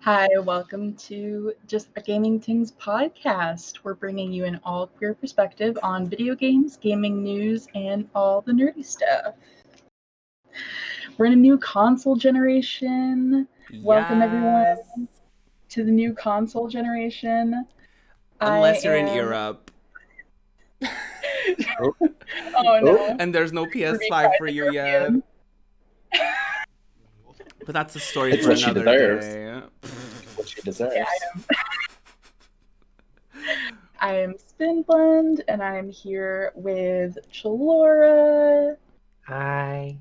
Hi, welcome to Just Gaming Tingz Podcast. We're bringing you an all queer perspective on video games, gaming news, and all the nerdy stuff. We're in a new console generation. Welcome, everyone, Yes. to the new console generation. I Unless you're in am. Europe Oh, Oh oh, no, and there's no Ruby PS5 cried for the you yet. European. But that's a story it's for what she another deserves. day. It's what she Yeah, deserves. I am Spinblend, and I'm here with Chalora, Hi.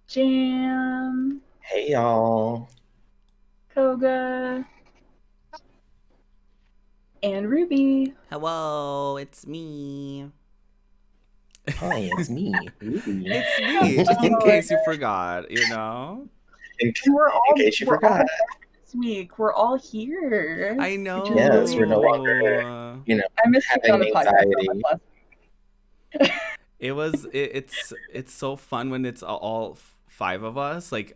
Jam, Hey y'all. Koga, and Ruby. Hello, it's me. Hi, it's me. Ooh. It's me, just in case you forgot, you know? In, And we're all in case you we're all forgot. back this week. We're all here. I Which know. is Yes, really we're no exciting. longer, I missed being on having the podcast so anxiety. much last It's so fun when it's all five of us. Like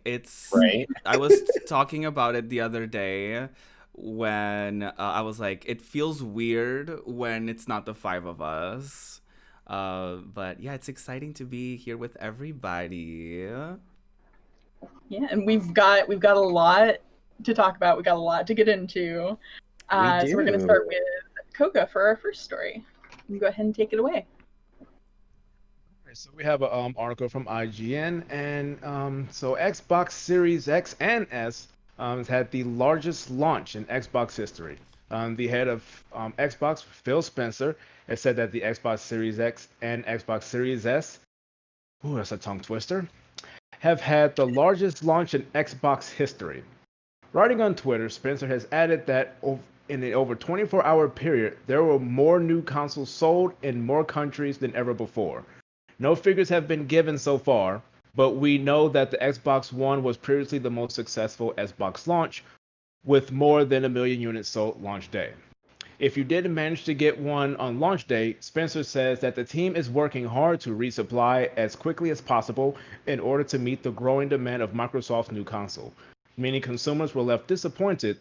Right? I was talking about it the other day when I was like, it feels weird when it's not the five of us. But yeah, it's exciting to be here with everybody. Yeah, and we've got a lot to talk about. We got a lot to get into. We So we're gonna do. start with Koga for our first story. You can go ahead and take it away. So we have an article from IGN, and so Xbox Series X and S has had the largest launch in Xbox history. The head of Xbox, Phil Spencer, has said that the Xbox Series X and Xbox Series S, ooh, that's a tongue twister, have had the largest launch in Xbox history. Writing on Twitter, Spencer has added that in an over 24-hour period, there were more new consoles sold in more countries than ever before. No figures have been given so far, but we know that the Xbox One was previously the most successful Xbox launch, with more than 1 million units sold launch day. If you didn't manage to get one on launch day, Spencer says that the team is working hard to resupply as quickly as possible in order to meet the growing demand of Microsoft's new console. Many consumers were left disappointed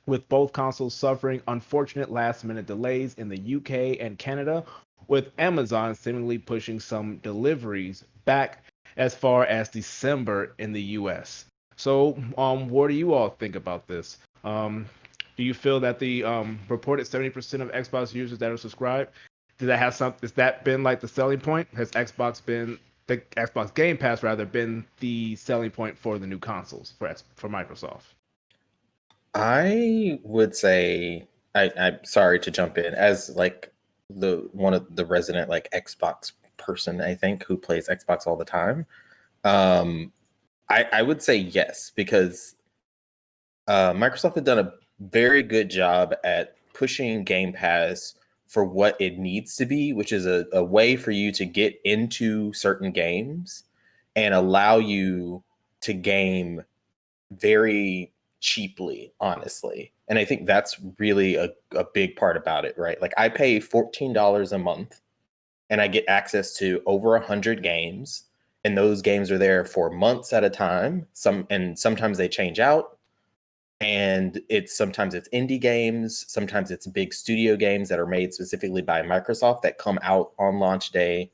with both consoles suffering unfortunate last minute delays in the UK and Canada, with Amazon seemingly pushing some deliveries back as far as December in the US. So, what do you all think about this? Do you feel that the reported 70% of Xbox users that are subscribed, did that have some? Has that been like the selling point? Has Xbox been the Xbox Game Pass rather been the selling point for the new consoles for Microsoft? I would say I'm sorry to jump in as like the one of the resident like Xbox person, I think, who plays Xbox all the time. Um I would say yes, because Microsoft had done a very good job at pushing Game Pass for what it needs to be, which is a way for you to get into certain games and allow you to game very cheaply, honestly. And I think that's really a big part about it, right? Like I pay $14 a month and I get access to over 100 games. And those games are there for months at a time. Sometimes they change out, and sometimes it's indie games, sometimes it's big studio games that are made specifically by Microsoft that come out on launch day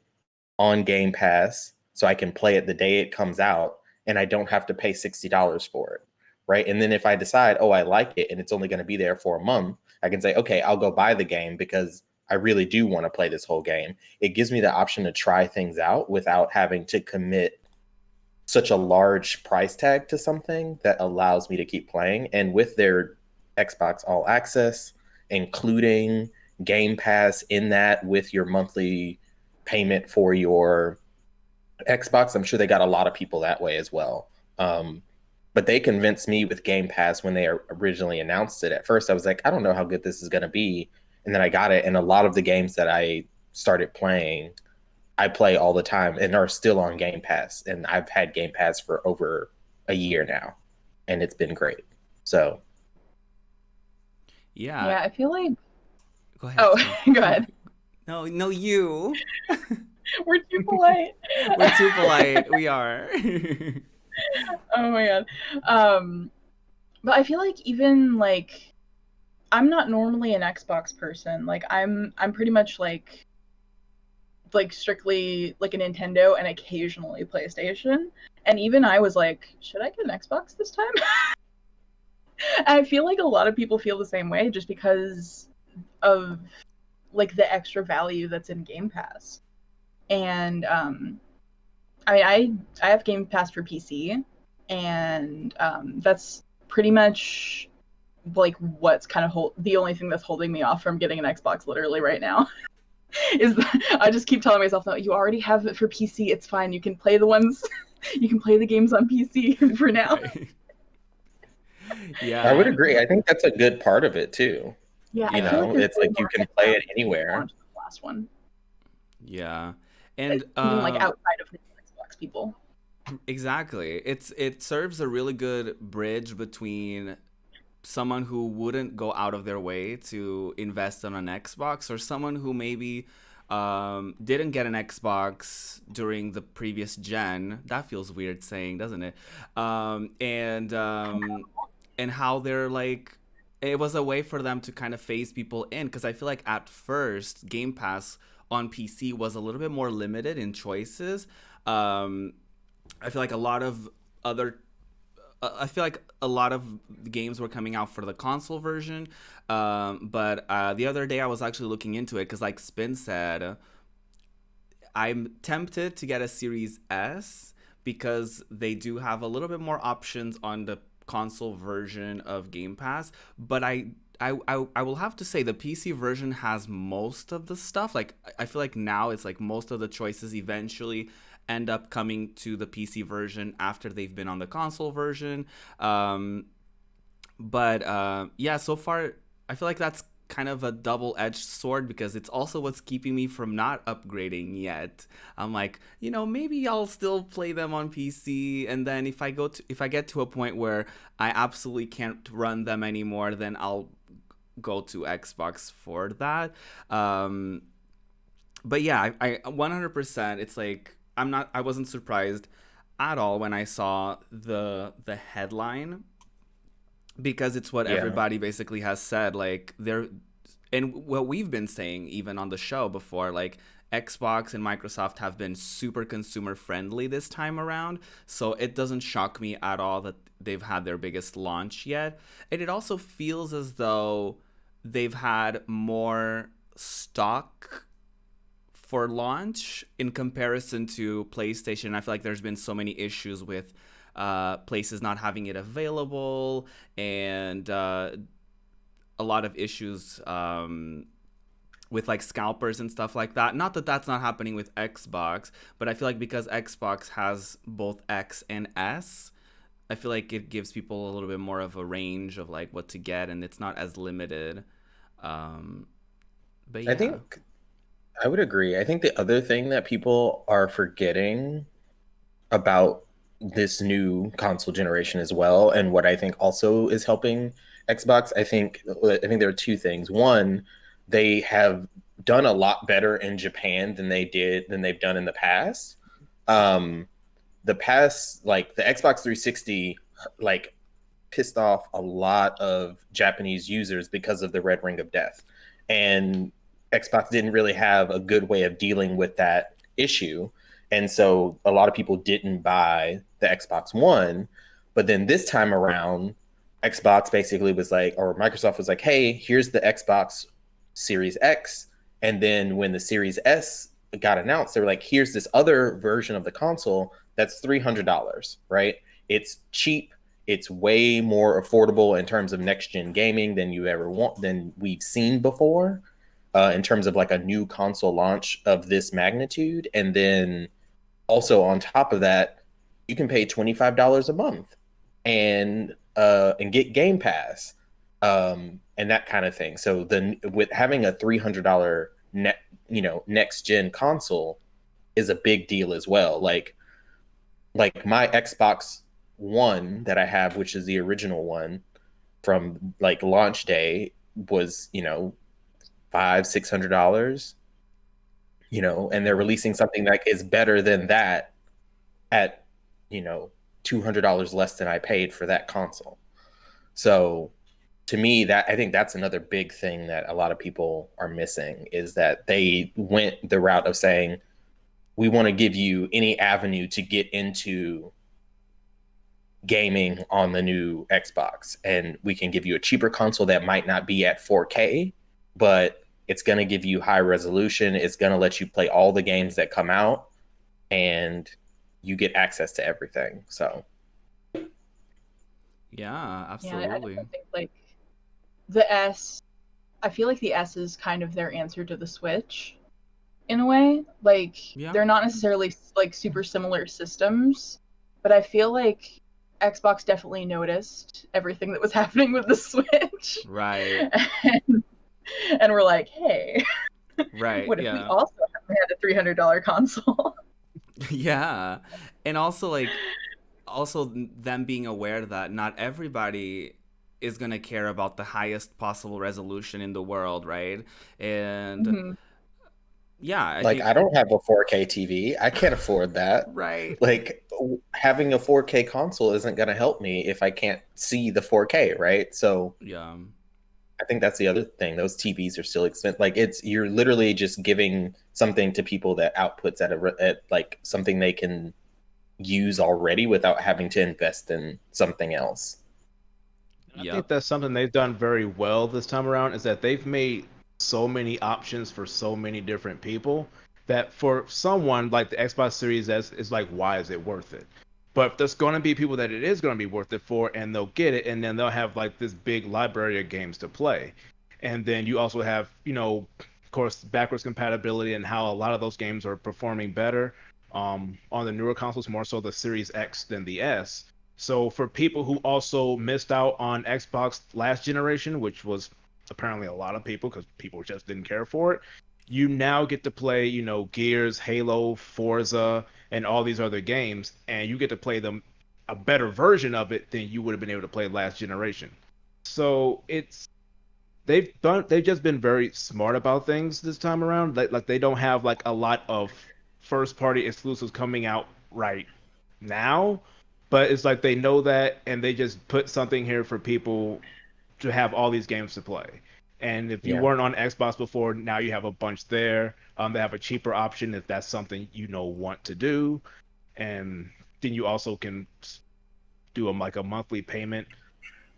on Game Pass, so I can play it the day it comes out and I don't have to pay $60 for it, right? And then if I decide, oh, I like it and it's only going to be there for a month, I can say, okay, I'll go buy the game because I really do want to play this whole game. It gives me the option to try things out without having to commit such a large price tag to something that allows me to keep playing. And with their Xbox All Access, including Game Pass in that with your monthly payment for your Xbox, I'm sure they got a lot of people that way as well. But they convinced me with Game Pass when they originally announced it. At first, I was like, I don't know how good this is going to be. And then I got it. And a lot of the games that I started playing, I play all the time and are still on Game Pass. And I've had Game Pass for over a year now. And it's been great. So. Yeah. I feel like. Go ahead. Oh, go ahead. No, you. We're too polite. We're too polite. We are. Oh my god. But I feel like even like I'm not normally an Xbox person. Like I'm pretty much like strictly like a Nintendo and occasionally PlayStation. And even I was like, should I get an Xbox this time? I feel like a lot of people feel the same way just because of like the extra value that's in Game Pass. And I mean, I have Game Pass for PC, and that's pretty much like what's kind of the only thing that's holding me off from getting an Xbox literally right now. Is I just keep telling myself, no, you already have it for PC. It's fine. You can play you can play the games on PC for now. Right. Yeah, I would agree. I think that's a good part of it too. Yeah, You I feel know, there's it's way like you more can hype play now it anywhere. than the last one, yeah, and even like outside of Xbox people. exactly. It serves a really good bridge between someone who wouldn't go out of their way to invest in an Xbox or someone who maybe didn't get an Xbox during the previous gen. That feels weird saying, doesn't it? And how they're like, it was a way for them to kind of phase people in, because I feel like at first Game Pass on PC was a little bit more limited in choices. Um, I feel like a lot of other I feel like a lot of games were coming out for the console version, but the other day I was actually looking into it because, like Spin said, I'm tempted to get a Series S because they do have a little bit more options on the console version of Game Pass. But I will have to say the PC version has most of the stuff. Like I feel like now it's like most of the choices eventually end up coming to the PC version after they've been on the console version. Yeah, so far I feel like that's kind of a double-edged sword because it's also what's keeping me from not upgrading yet. I'm like, maybe I'll still play them on PC, and then if I get to a point where I absolutely can't run them anymore, then I'll go to Xbox for that. But yeah, I 100%. It's like I wasn't surprised at all when I saw the headline, because it's what everybody basically has said. Like and what we've been saying even on the show before, like Xbox and Microsoft have been super consumer friendly this time around, so it doesn't shock me at all that they've had their biggest launch yet. And it also feels as though they've had more stock for launch in comparison to PlayStation. I feel like there's been so many issues with places not having it available, and a lot of issues with like scalpers and stuff like that. Not that that's not happening with Xbox, but I feel like because Xbox has both X and S, I feel like it gives people a little bit more of a range of like what to get, and it's not as limited. But yeah. I think I would agree. I think the other thing that people are forgetting about this new console generation as well, and what I think also is helping Xbox, I think there are two things. One, they have done a lot better in Japan than they've done in the past. The past, like the Xbox 360, like pissed off a lot of Japanese users because of the Red Ring of Death, and Xbox didn't really have a good way of dealing with that issue. And so a lot of people didn't buy the Xbox One. But then this time around, Xbox basically was like, or Microsoft was like, hey, here's the Xbox Series X. And then when the Series S got announced, they were like, here's this other version of the console that's $300, right? It's cheap. It's way more affordable in terms of next-gen gaming than we've seen before. In terms of like a new console launch of this magnitude. And then also on top of that, you can pay $25 a month and get Game Pass and that kind of thing. So then with having a $300 next gen console is a big deal as well. Like my Xbox One that I have, which is the original one from like launch day, was $500-$600, and they're releasing something that is better than that at $200 less than I paid for that console. So to me, that I think that's another big thing that a lot of people are missing, is that they went the route of saying, we want to give you any avenue to get into gaming on the new Xbox, and we can give you a cheaper console that might not be at 4K, but it's going to give you high resolution. It's going to let you play all the games that come out, and you get access to everything. So Yeah, Yeah, I absolutely. definitely think like the S. I feel like the S is kind of their answer to the Switch in a way. Like Yeah. they're not necessarily like super similar systems, but I feel like Xbox definitely noticed everything that was happening with the Switch. Right. And we're like, hey, Right. what if we Yeah. also had a $300 console? Yeah. And also like them being aware that not everybody is going to care about the highest possible resolution in the world, right? And Mhm. yeah, I like, think I don't have a 4K TV. I can't afford that. right. Like, having a 4K console isn't going to help me if I can't see the 4K, right? So Yeah. I think that's the other thing. Those TVs are still expensive. Like, you're literally just giving something to people that outputs at like something they can use already without having to invest in something else. I Yep. think that's something they've done very well this time around, is that they've made so many options for so many different people that for someone like the Xbox Series S is like, why is it worth it? But there's going to be people that it is going to be worth it for, and they'll get it, and then they'll have like this big library of games to play. And then you also have, of course, backwards compatibility and how a lot of those games are performing better on the newer consoles, more so the Series X than the S. So for people who also missed out on Xbox last generation, which was apparently a lot of people because people just didn't care for it, you now get to play, Gears, Halo, Forza, and all these other games, and you get to play them a better version of it than you would have been able to play last generation. So they've just been very smart about things this time around. Like they don't have like a lot of first party exclusives coming out right now, but it's like they know that and they just put something here for people to have all these games to play. And if you Yeah. weren't on Xbox before, now you have a bunch there. They have a cheaper option if that's something want to do, and then you also can do like a monthly payment,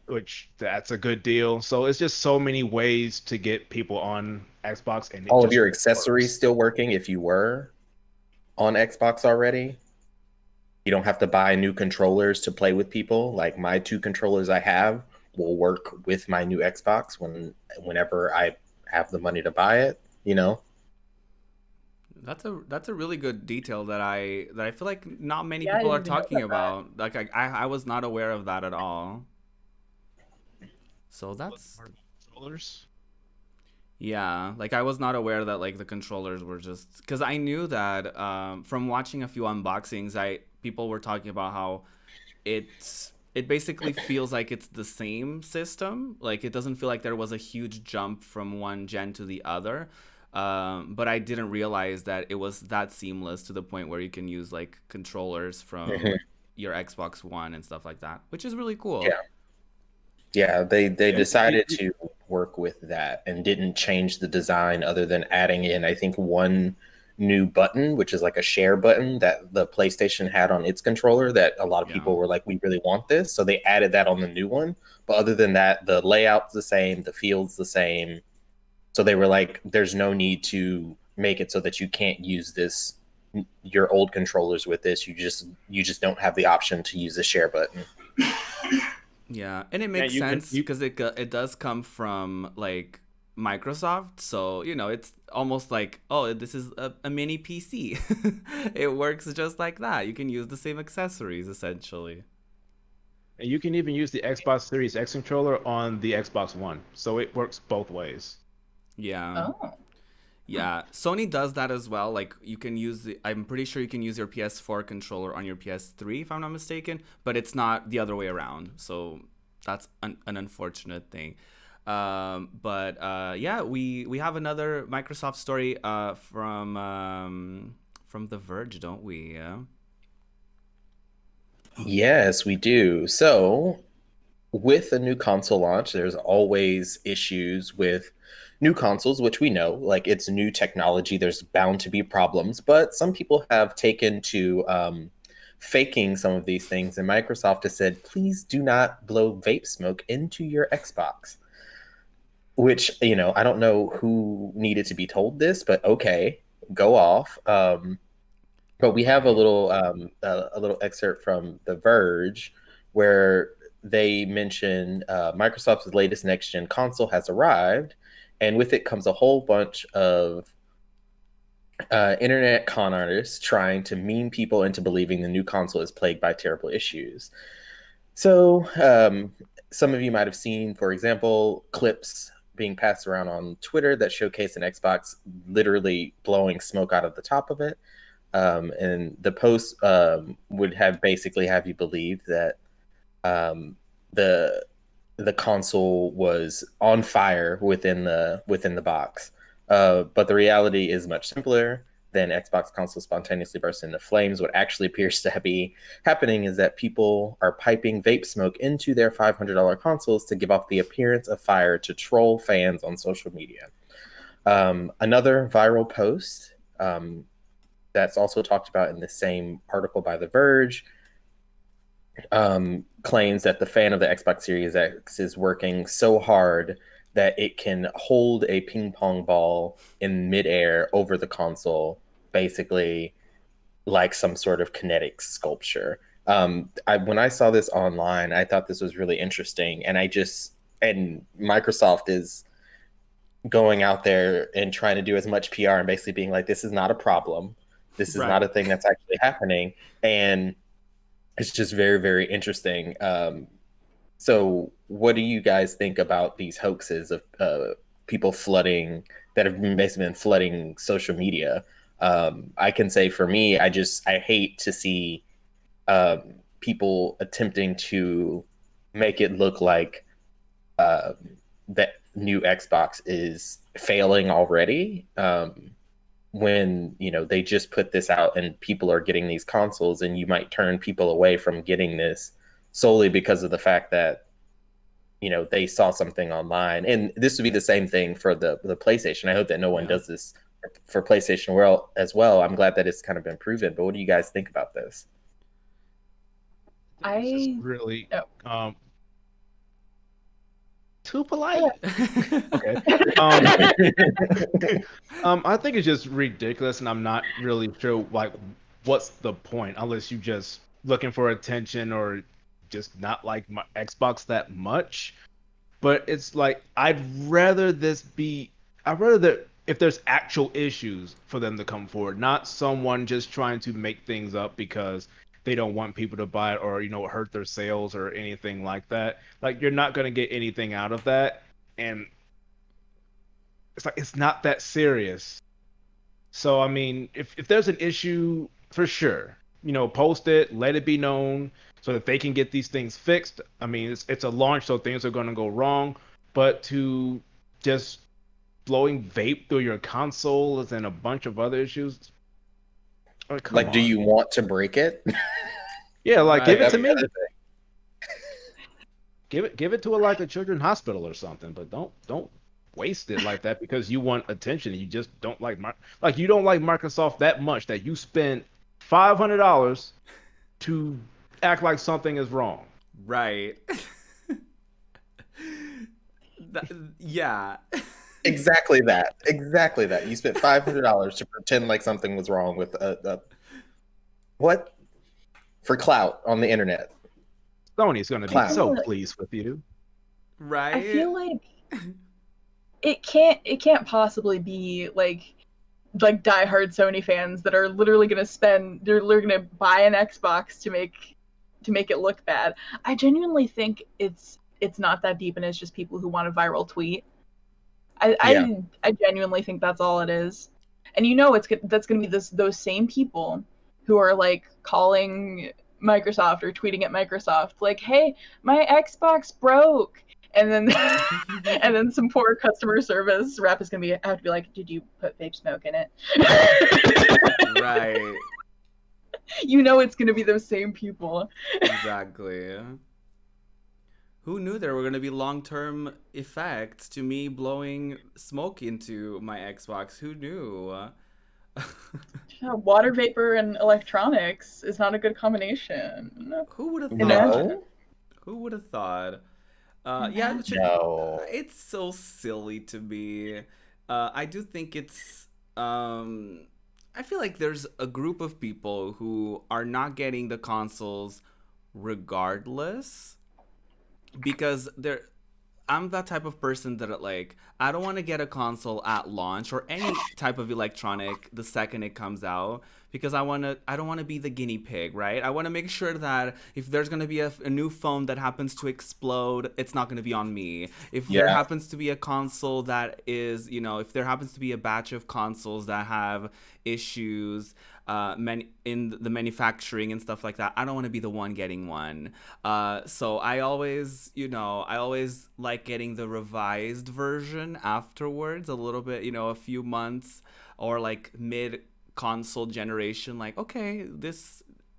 which that's a good deal. So it's just so many ways to get people on Xbox, and it All of just your accessories works. still working if you were on Xbox already. You don't have to buy new controllers to play with people. Like, my two controllers I have will work with my new Xbox whenever I have the money to buy it, you know? That's a really good detail that I feel like not many Yeah, I people are didn't even know talking about that. about. Like I was not aware of that at all. So that's Controllers. yeah, like I was not aware that like the controllers were just because I knew that from watching a few unboxings, I people were talking about how it basically feels like it's the same system. Like it doesn't feel like there was a huge jump from one gen to the other. But I didn't realize that it was that seamless to the point where you can use like controllers from Mhm. your Xbox One and stuff like that, which is really cool. Yeah. Yeah, they Yeah, decided to work with that and didn't change the design other than adding in, I think, one new button, which is like a share button that the PlayStation had on its controller that a lot of Yeah. people were like, we really want this. So they added that on the new one. But other than that, the layout's the same, the field's the same. So they were like, there's no need to make it so that you can't use your old controllers with this. You just don't have the option to use the share button. Yeah, and it yeah, makes you can sense you because it does come from like Microsoft, so it's almost like, oh, this is a mini PC. It works just like that. You can use the same accessories essentially. and you can even use the Xbox Series X controller on the Xbox One, so it works both ways. Yeah. Oh. Yeah, Sony does that as well. Like you can I'm pretty sure you can use your PS4 controller on your PS3 if I'm not mistaken, but it's not the other way around. So that's an unfortunate thing. But yeah, we have another Microsoft story from The Verge, don't we? Yeah. Yes, we do. So with a new console launch, there's always issues with new consoles, which we know, like it's new technology, there's bound to be problems, but some people have taken to faking some of these things, and Microsoft has said, please do not blow vape smoke into your Xbox. Which, you know, I don't know who needed to be told this, but okay, go off. But we have a little excerpt from The Verge where they mention Microsoft's latest next gen console has arrived, and with it comes a whole bunch of internet con artists trying to meme people into believing the new console is plagued by terrible issues. So some of you might have seen, for example, clips being passed around on Twitter that showcase an Xbox literally blowing smoke out of the top of it. And the post would have basically have you believe that the console was on fire within the box. But the reality is much simpler than Xbox console spontaneously bursts into flames. What actually appears to be happening is that people are piping vape smoke into their $500 consoles to give off the appearance of fire to troll fans on social media. Another viral post that's also talked about in the same article by The Verge claims that the fan of the Xbox Series X is working so hard that it can hold a ping pong ball in midair over the console, basically like some sort of kinetic sculpture. When I saw this online, I thought this was really interesting, and Microsoft is going out there and trying to do as much PR and basically being like, this is not a problem. This is not a thing that's actually happening. And it's just very, very interesting. So what do you guys think about these hoaxes of people that have basically been flooding social media? I can say for me, I hate to see people attempting to make it look like that new Xbox is failing already. When, you know, they just put this out and people are getting these consoles, and you might turn people away from getting this solely because of the fact that, you know, they saw something online. And this would be the same thing for the PlayStation. I hope that no one does this for PlayStation World as well. I'm glad that it's kind of been proven, but what do you guys think about this? It's just really too polite. Okay. I think it's just ridiculous, and I'm not really sure like what's the point, unless you just looking for attention or just not like my Xbox that much. But it's like I'd rather that if there's actual issues for them to come forward, not someone just trying to make things up because they don't want people to buy it or, you know, hurt their sales or anything like that. Like, you're not going to get anything out of that. And it's like, it's not that serious. So, I mean, if there's an issue, for sure, you know, post it, let it be known so that they can get these things fixed. I mean, it's a launch, so things are going to go wrong. But to just blowing vape through your consoles and a bunch of other issues, like, do you want to break it? Yeah, like give it to me. Give it to a children's hospital or something, but don't waste it like that because you want attention. You just don't you don't like Microsoft that much that you spend $500 to act like something is wrong. Right. Yeah. Exactly that. You spent $500 to pretend like something was wrong with what? For clout on the internet. Sony's going to be so pleased with you. Right? I feel like it can't possibly be like diehard Sony fans that are literally going to buy an Xbox to make it look bad. I genuinely think it's not that deep, and it's just people who want a viral tweet. I genuinely think that's all it is. And you know that's going to be those same people who are like calling Microsoft or tweeting at Microsoft like, "Hey, my Xbox broke." And then some poor customer service rep is going to have to be like, "Did you put vape smoke in it?" Right. You know it's going to be those same people. Exactly. Who knew there were going to be long-term effects to me blowing smoke into my Xbox? Who knew? Yeah, water vapor and electronics is not a good combination. Who would have thought? Imagine. Who would have thought? Yeah, No. it's so silly to me. I do think it's. I feel like there's a group of people who are not getting the consoles regardless because I'm that type of person that like I don't want to get a console at launch or any type of electronic the second it comes out because I don't want to be the guinea pig, right? I want to make sure that if there's going to be a new phone that happens to explode, it's not going to be on me. If there happens to be a console that is, if there happens to be a batch of consoles that have issues in the manufacturing and stuff like that, I don't want to be the one getting one. So I always like getting the revised version afterwards, a little bit, a few months or like mid console generation. Like, okay,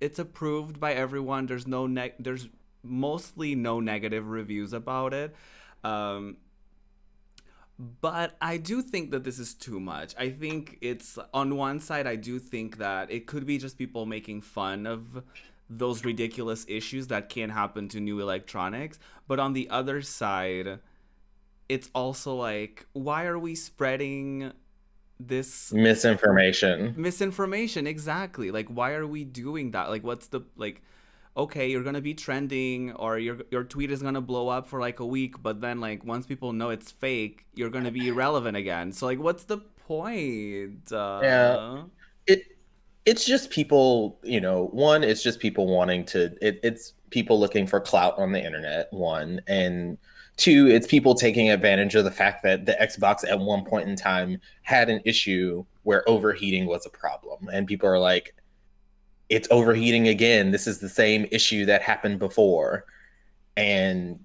it's approved by everyone. There's there's mostly no negative reviews about it. But I do think that this is too much. I think it's, on one side, I do think that it could be just people making fun of those ridiculous issues that can happen to new electronics. But on the other side, it's also like, why are we spreading this misinformation? Exactly. Like, why are we doing that? Like, what's the, like, okay, you're gonna be trending or your tweet is gonna blow up for like a week, but then like once people know it's fake, you're gonna be irrelevant again. So like, what's the point? It's just people, one, it's just people wanting to, it's people looking for clout on the internet, one, and two, it's people taking advantage of the fact that the Xbox at one point in time had an issue where overheating was a problem. And people are like, it's overheating again. This is the same issue that happened before. And,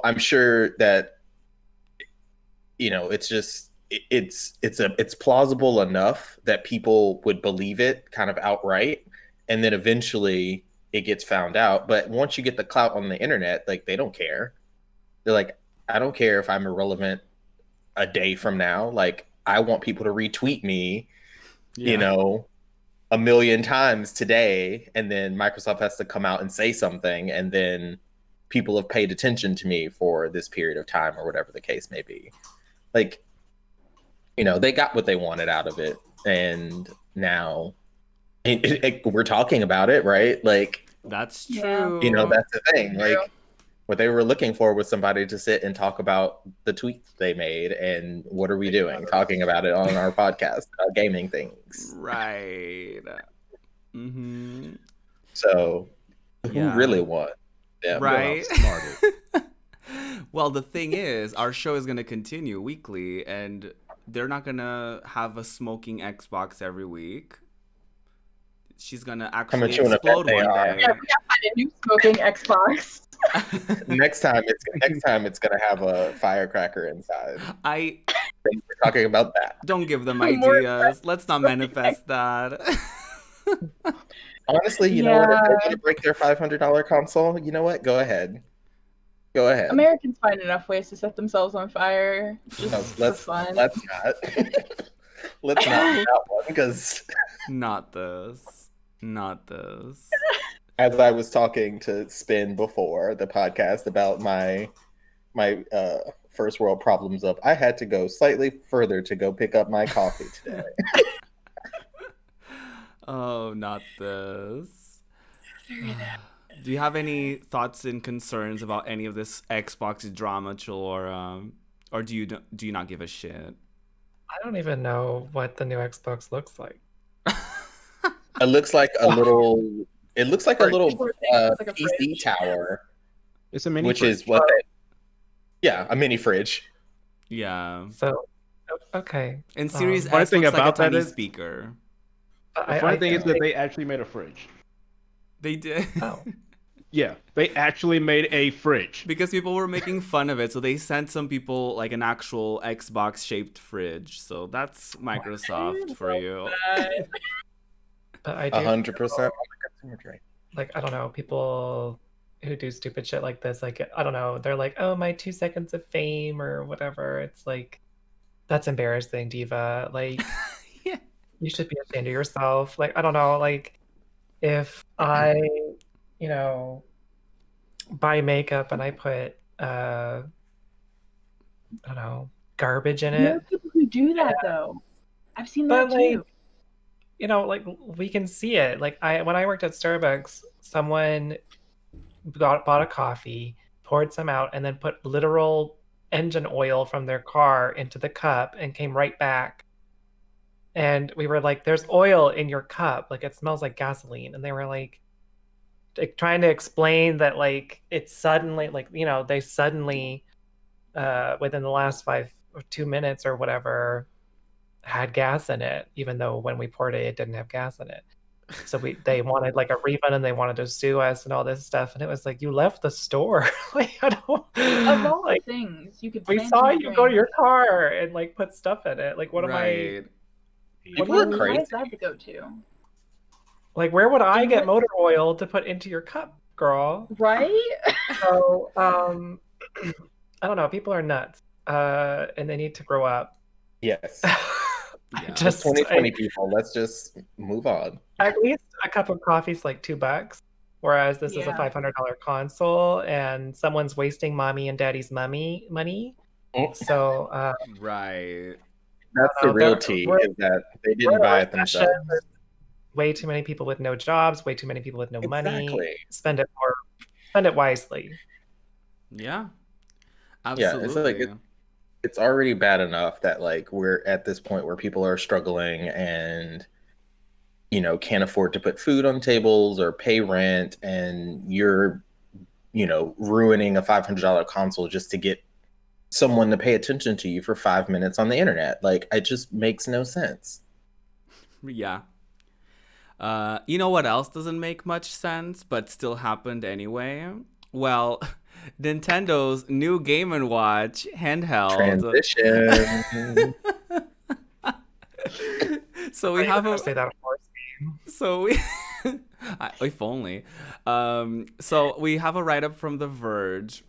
I'm sure that, it's just, it's plausible enough that people would believe it kind of outright. And then eventually it gets found out. But once you get the clout on the internet, like, they don't care. They're like, I don't care if I'm irrelevant a day from now. Like, I want people to retweet me, a million times today. And then Microsoft has to come out and say something. And then people have paid attention to me for this period of time or whatever the case may be. Like, they got what they wanted out of it. And now we're talking about it, right? Like, that's true. That's the thing. Like, what they were looking for was somebody to sit and talk about the tweets they made. And what are we doing? Talking about it on our podcast, Gaming Tingz. Right. Mm-hmm. So who really won? Yeah, right. Well, the thing is, our show is going to continue weekly, and they're not going to have a smoking Xbox every week. She's going to actually explode one day. Yeah, we got to find a new smoking Xbox. Next time it's gonna have a firecracker inside. We're talking about that. Don't give them ideas. Let's not manifest that. Honestly, you know what? If they're gonna break their $500 console, you know what? Go ahead. Americans find enough ways to set themselves on fire. Just for fun. Let's not. Let's not do that one, because not this. As I was talking to Spin before the podcast about my first world problems of, I had to go slightly further to go pick up my coffee today. Oh, not this. Do you have any thoughts and concerns about any of this Xbox drama, or do you not give a shit? I don't even know what the new Xbox looks like. It looks like a little. It looks like a little PC tower. It's a mini which fridge. Is what a mini fridge. Yeah. So, okay. And Series S looks like a tiny speaker. The funny thing is that they actually made a fridge. They did. Oh. Yeah, they actually made a fridge. Because people were making fun of it, so they sent some people like an actual Xbox-shaped fridge. So that's Microsoft for you. But I do 100% on the consumer trade. Like, I don't know, people, who do stupid shit like this, like I don't know, they're like, oh, my 2 seconds of fame or whatever. It's like that's embarrassing, diva. Like Yeah. you should be ashamed of yourself. Like I don't know, like if I, buy makeup and I put I don't know, garbage in There are it. people who do that though. I've seen But that like, too. like we can see it. Like when I worked at Starbucks, someone bought a coffee, poured some out, and then put literal engine oil from their car into the cup and came right back. And we were like, there's oil in your cup. Like it smells like gasoline. And they were like trying to explain that like it's suddenly like, they suddenly within the last 2 minutes or whatever had gas in it, even though when we poured it, it didn't have gas in it. So they wanted like a refund and they wanted to sue us and all this stuff. And it was like, you left the store. Like, I don't, Of all like, the things you could we plan saw to you go to drink, your car and like put stuff in it. Like, what am I, Right. People are why crazy. is that the go-to? like, where would I And get what- motor oil to put into your cup, girl? Right? So, I don't know. People are nuts. And they need to grow up. Yes. I Yeah. Just 2020 people. Let's just move on. At least a cup of coffee is like $2, whereas this is a Yeah. $500 console, and someone's wasting mommy and daddy's money. Mm. So Right. That's the real tea, is that they we're didn't in a buy it recession. themselves. There's way too many people with no jobs, way too many people with no money. Exactly. Spend it wisely. Yeah. Yeah, it's like Absolutely. it's already bad enough that like we're at this point where people are struggling and can't afford to put food on tables or pay rent, and you're ruining a $500 console just to get someone to pay attention to you for 5 minutes on the internet. Like, it just makes no sense. Yeah. You know what else doesn't make much sense, but still happened anyway? Well, Nintendo's new Game & Watch handheld. Transition. So we have a say that horse. so we if only. So we have a write-up from The Verge.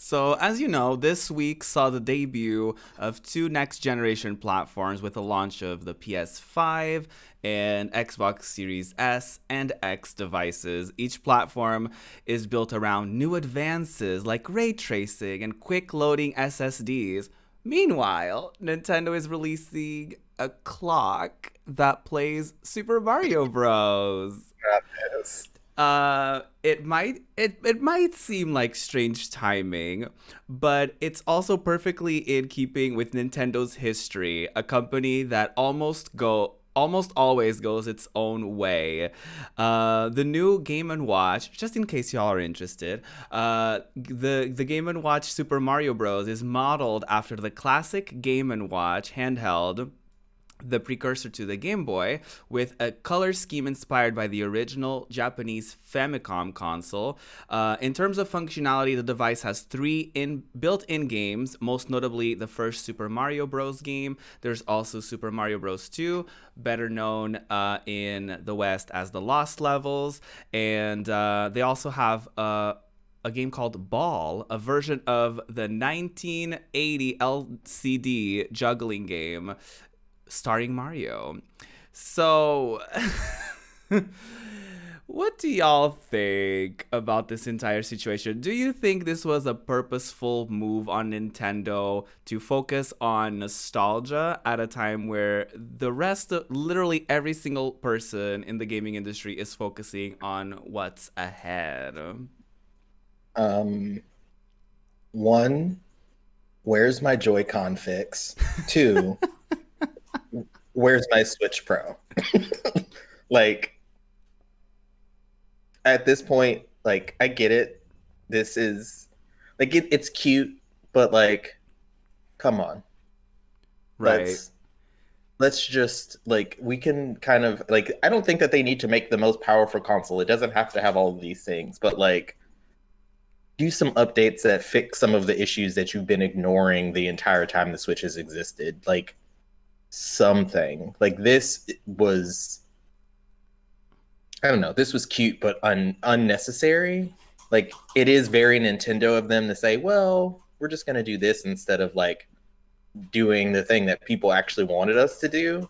So, as you know, this week saw the debut of two next-generation platforms with the launch of the PS5 and Xbox Series S and X devices. Each platform is built around new advances like ray tracing and quick-loading SSDs. Meanwhile, Nintendo is releasing a clock that plays Super Mario Bros. Yes. It might seem like strange timing, but it's also perfectly in keeping with Nintendo's history, a company that almost always goes its own way. The new Game & Watch, just in case y'all are interested, the Game & Watch Super Mario Bros. Is modeled after the classic Game & Watch handheld, the precursor to the Game Boy, with a color scheme inspired by the original Japanese Famicom console. In terms of functionality, the device has three built-in games, most notably the first Super Mario Bros. Game. There's also Super Mario Bros. 2, better known in the West as the Lost Levels, and they also have a game called Ball, a version of the 1980 LCD juggling game starring Mario. So, what do y'all think about this entire situation? Do you think this was a purposeful move on Nintendo to focus on nostalgia at a time where the rest of literally every single person in the gaming industry is focusing on what's ahead? One, where's my Joy-Con fix? Two, where's my Switch Pro? Like, at this point, like, I get it. This is like it's cute, but like, come on. Right. Let's just like, we can kind of like, I don't think that they need to make the most powerful console. It doesn't have to have all of these things, but like, do some updates that fix some of the issues that you've been ignoring the entire time the Switch has existed. Like, something like this was, I don't know, this was cute but unnecessary. like it is very Nintendo of them to say, well, we're just gonna do this instead of like doing the thing that people actually wanted us to do.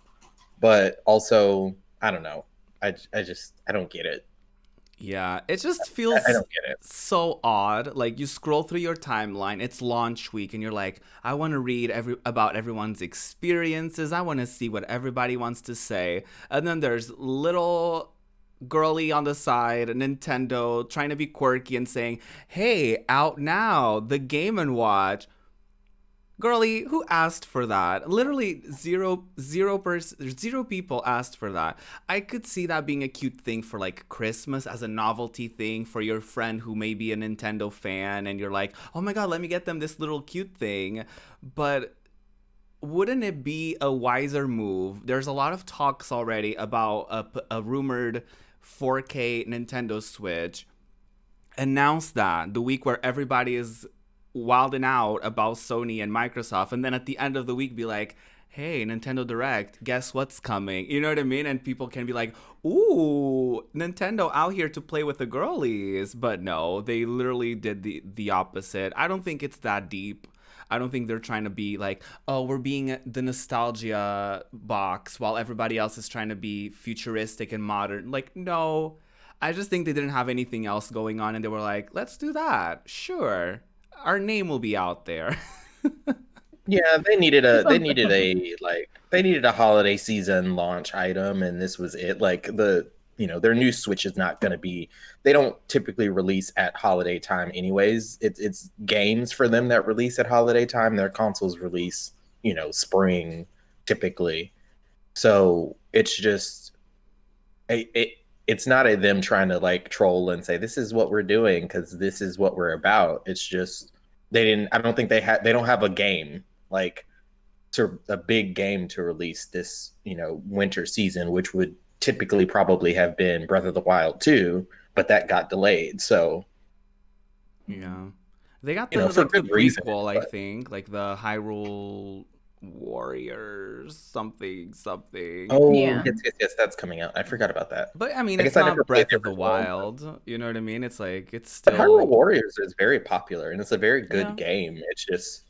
But also, I don't know. I don't get it. Yeah, it just feels I don't get it. so odd. Like you scroll through your timeline, it's launch week, and you're like, I want to read about everyone's experiences. I want to see what everybody wants to say. And then there's little girly on the side, Nintendo trying to be quirky and saying, "Hey, out now, the Game and Watch." Girlie, who asked for that? Literally zero people asked for that. I could see that being a cute thing for like Christmas as a novelty thing for your friend who may be a Nintendo fan and you're like, oh my god, let me get them this little cute thing. But wouldn't it be a wiser move? There's a lot of talks already about a rumored 4K Nintendo Switch. Announce that the week where everybody is wilding out about Sony and Microsoft, and then at the end of the week be like, hey, Nintendo Direct, guess what's coming? You know what I mean? And people can be like, ooh, Nintendo out here to play with the girlies. But no, they literally did the opposite. I don't think it's that deep. I don't think they're trying to be like, oh, we're being the nostalgia box while everybody else is trying to be futuristic and modern. Like, no. I just think they didn't have anything else going on and they were like, let's do that. Sure. Our name will be out there. Yeah, they needed a holiday season launch item, and this was it. Like their new Switch is not going to be. They don't typically release at holiday time, anyways. It's games for them that release at holiday time. Their consoles release, spring typically. So it's just it's not them trying to like troll and say this is what we're doing because this is what we're about. It's just I don't think they don't have a game like a big game to release this winter season, which would typically probably have been Breath of the Wild 2, but that got delayed. So yeah, they got for the good reason, prequel, I think, like the Hyrule Warriors something. Oh, Yeah. yes, that's coming out. I forgot about that. But I mean, I it's guess I not never played Breath of the the original, Wild. You know what I mean? It's like it's But still Hyrule Warriors is very popular, and it's a very good Yeah. game. It's just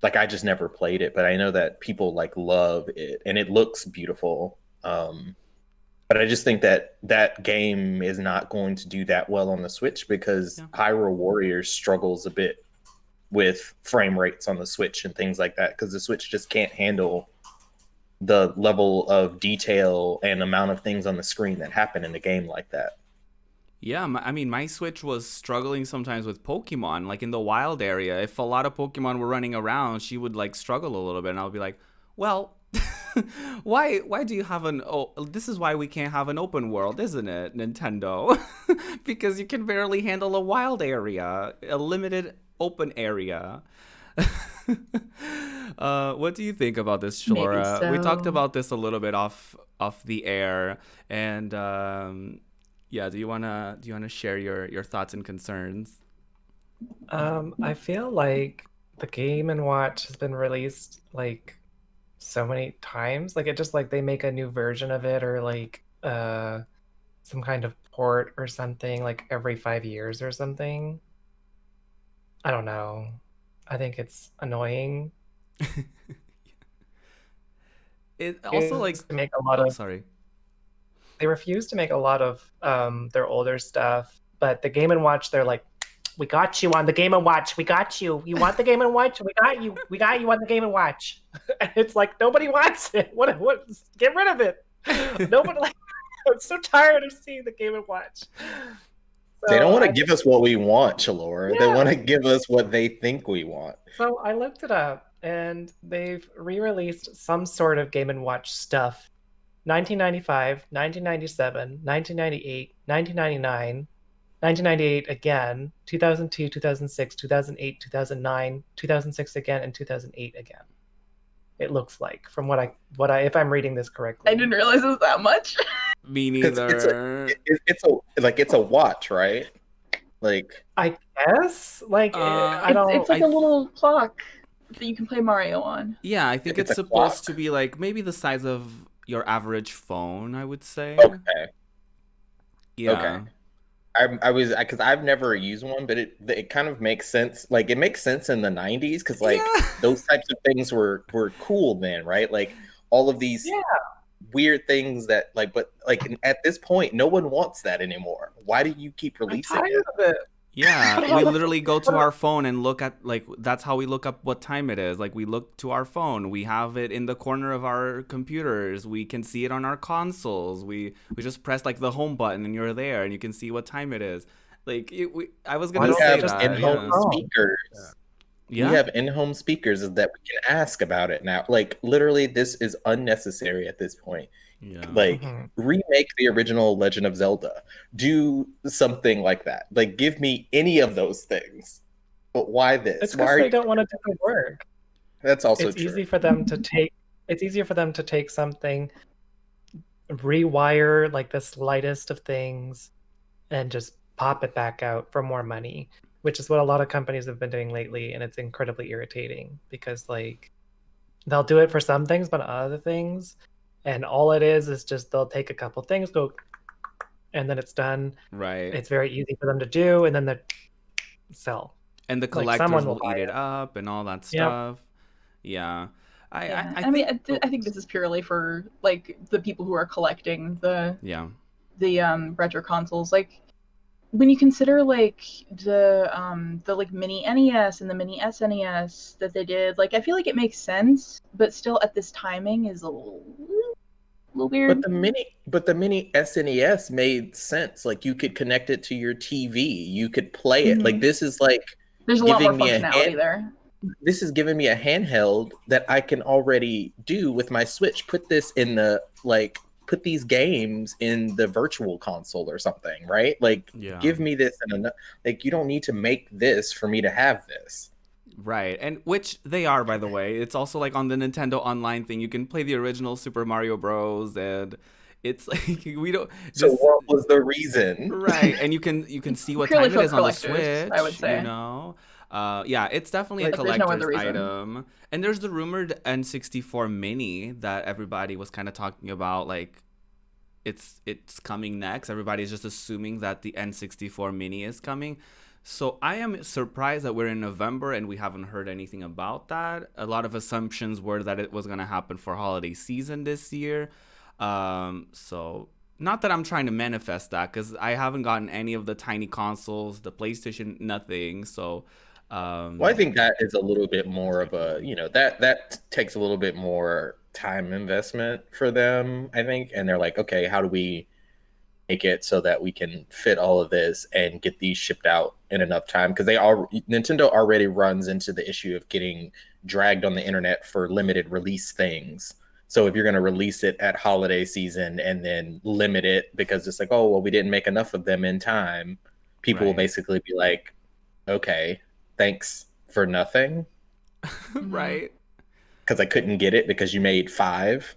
like I just never played it, but I know that people like love it, and it looks beautiful. But I just think that game is not going to do that well on the Switch because Yeah. Hyrule Warriors struggles a bit with frame rates on the Switch and things like that because the Switch just can't handle the level of detail and amount of things on the screen that happen in a game like that. Yeah, I mean, my Switch was struggling sometimes with Pokemon, like in the wild area. If a lot of Pokemon were running around, she would like struggle a little bit, and I would be like, well, why do you have this is why we can't have an open world, isn't it, Nintendo? Because you can barely handle a wild area, a limited open area. What do you think about this, Maybe Shalora? We talked so. about this a little bit off the air, and yeah, do you wanna share your thoughts and concerns? I feel like the Game and Watch has been released like so many times. Like it just like they make a new version of it or like some kind of port or something like every 5 years or something. I don't know. I think it's annoying. It also like To make a lot of sorry. they refuse to make a lot of their older stuff, but the Game and Watch, they're like, we got you on the Game and Watch. We got you. You want the Game and Watch? We got you. We got you on the Game and Watch. And it's like nobody wants it. What? Get rid of it. Nobody like. I'm so tired of seeing the Game and Watch. They don't want to give us what we want, Chalora. They Yeah. want to give us what they think we want. So I looked it up, and they've re-released some sort of Game and Watch stuff. 1995, 1997, 1998, 1999, 1998 again, 2002, 2006, 2008, 2009, 2006 again, and 2008 again. It looks like from what I if I'm reading this correctly. I didn't realize it was that much. Me It's neither. it's a watch, right? Like I guess like I It's, don't. it's like a little clock that you can play Mario on. Yeah, I think It's it's a supposed clock. to be like maybe the size of your average phone, I would say. okay, Yeah. okay. I was because I've never used one, but it kind of makes sense. Like it makes sense in the 90s because like Yeah. those types of things were cool then, right? Like all of these weird things that like, but like at this point, no one wants that anymore. Why do you keep I'm releasing tired it? of it. Yeah, we literally go to our phone and look at, like, that's how we look up what time it is. Like, we look to our phone. We have it in the corner of our computers. We can see it on our consoles. We just press, like, the home button and you're there and you can see what time it is. Like, I was Why going to We don't say we have just that, in-home yeah. speakers. Yeah. We have in-home speakers that we can ask about it now. Like literally, this is unnecessary at this point. Yeah. Like Mhm. remake the original Legend of Zelda. Do something like that. Like give me any of those things. But why this? It's Why because are they you? don't want to do the work. That's also It's true. easy for them to take. It's easier for them to take something, rewire like the slightest of things, and just pop it back out for more money, which is what a lot of companies have been doing lately, and it's incredibly irritating because like they'll do it for some things, but other things, and all it is just they'll take a couple things, go, and then it's done. Right. It's very easy for them to do, and then they sell. And the Like collectors someone will will buy eat it it. up and all that Yep. stuff. Yeah. Yeah, I I mean, think, I think this is purely for like the people who are collecting yeah. the retro consoles. Like when you consider like the like mini NES and the mini SNES that they did, like I feel like it makes sense, but still at this timing is a little weird. But the mini SNES made sense. Like you could connect it to your TV. You could play it. Like Mhm. this is like There's a lot more giving me functionality there. this is giving me a handheld that I can already do with my Switch. Put this in the like put these games in the virtual console or something, right? Like Yeah. give me this and like you don't need to make this for me to have this. Right, and which they are, by the way. It's also like on the Nintendo Online thing. You can play the original Super Mario Bros. And it's like we don't. So This, what was the reason? right, and you can see what Purely time it for is on the collectors, I would Switch. say. You know, yeah, it's definitely a Like, there's no other collector's reason. item. And there's the rumored N64 Mini that everybody was kind of talking about. Like, it's coming next. Everybody's just assuming that the N64 Mini is coming. So I am surprised that we're in November and we haven't heard anything about that. A lot of assumptions were that it was going to happen for holiday season this year. So not that I'm trying to manifest that because I haven't gotten any of the tiny consoles, the PlayStation, nothing. So, Well, I think that is a little bit more of a, that takes a little bit more time investment for them, I think. And they're like, okay, how do we make it so that we can fit all of this and get these shipped out in enough time? Because Nintendo already runs into the issue of getting dragged on the internet for limited release things. So if you're going to release it at holiday season and then limit it because it's like, oh, well, we didn't make enough of them in time, people will Right. basically be like, okay, thanks for nothing right? because I couldn't get it because you made 5.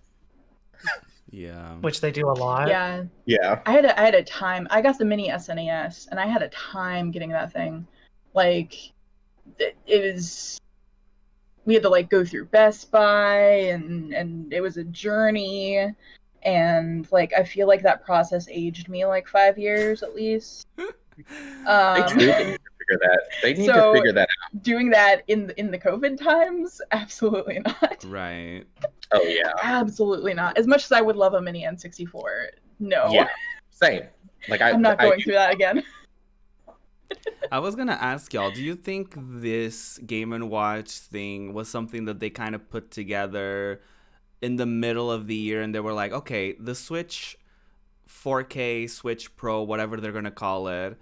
Yeah. Which they do a lot. Yeah, Yeah. I had a time. I got the mini SNES, and I had a time getting that thing. Like, it was. We had to like go through Best Buy, and it was a journey. And like, I feel like that process aged me like 5 years at least. They truly need to figure that. They need to So- figure that out. Doing that in the COVID times, absolutely not. Right. Oh yeah. Absolutely not. As much as I would love a mini N64, no. Yeah. Same. Like I'm not going through that again. I was gonna ask y'all, do you think this Game & Watch thing was something that they kind of put together in the middle of the year and they were like, okay, the Switch 4K, Switch Pro, whatever they're gonna call it,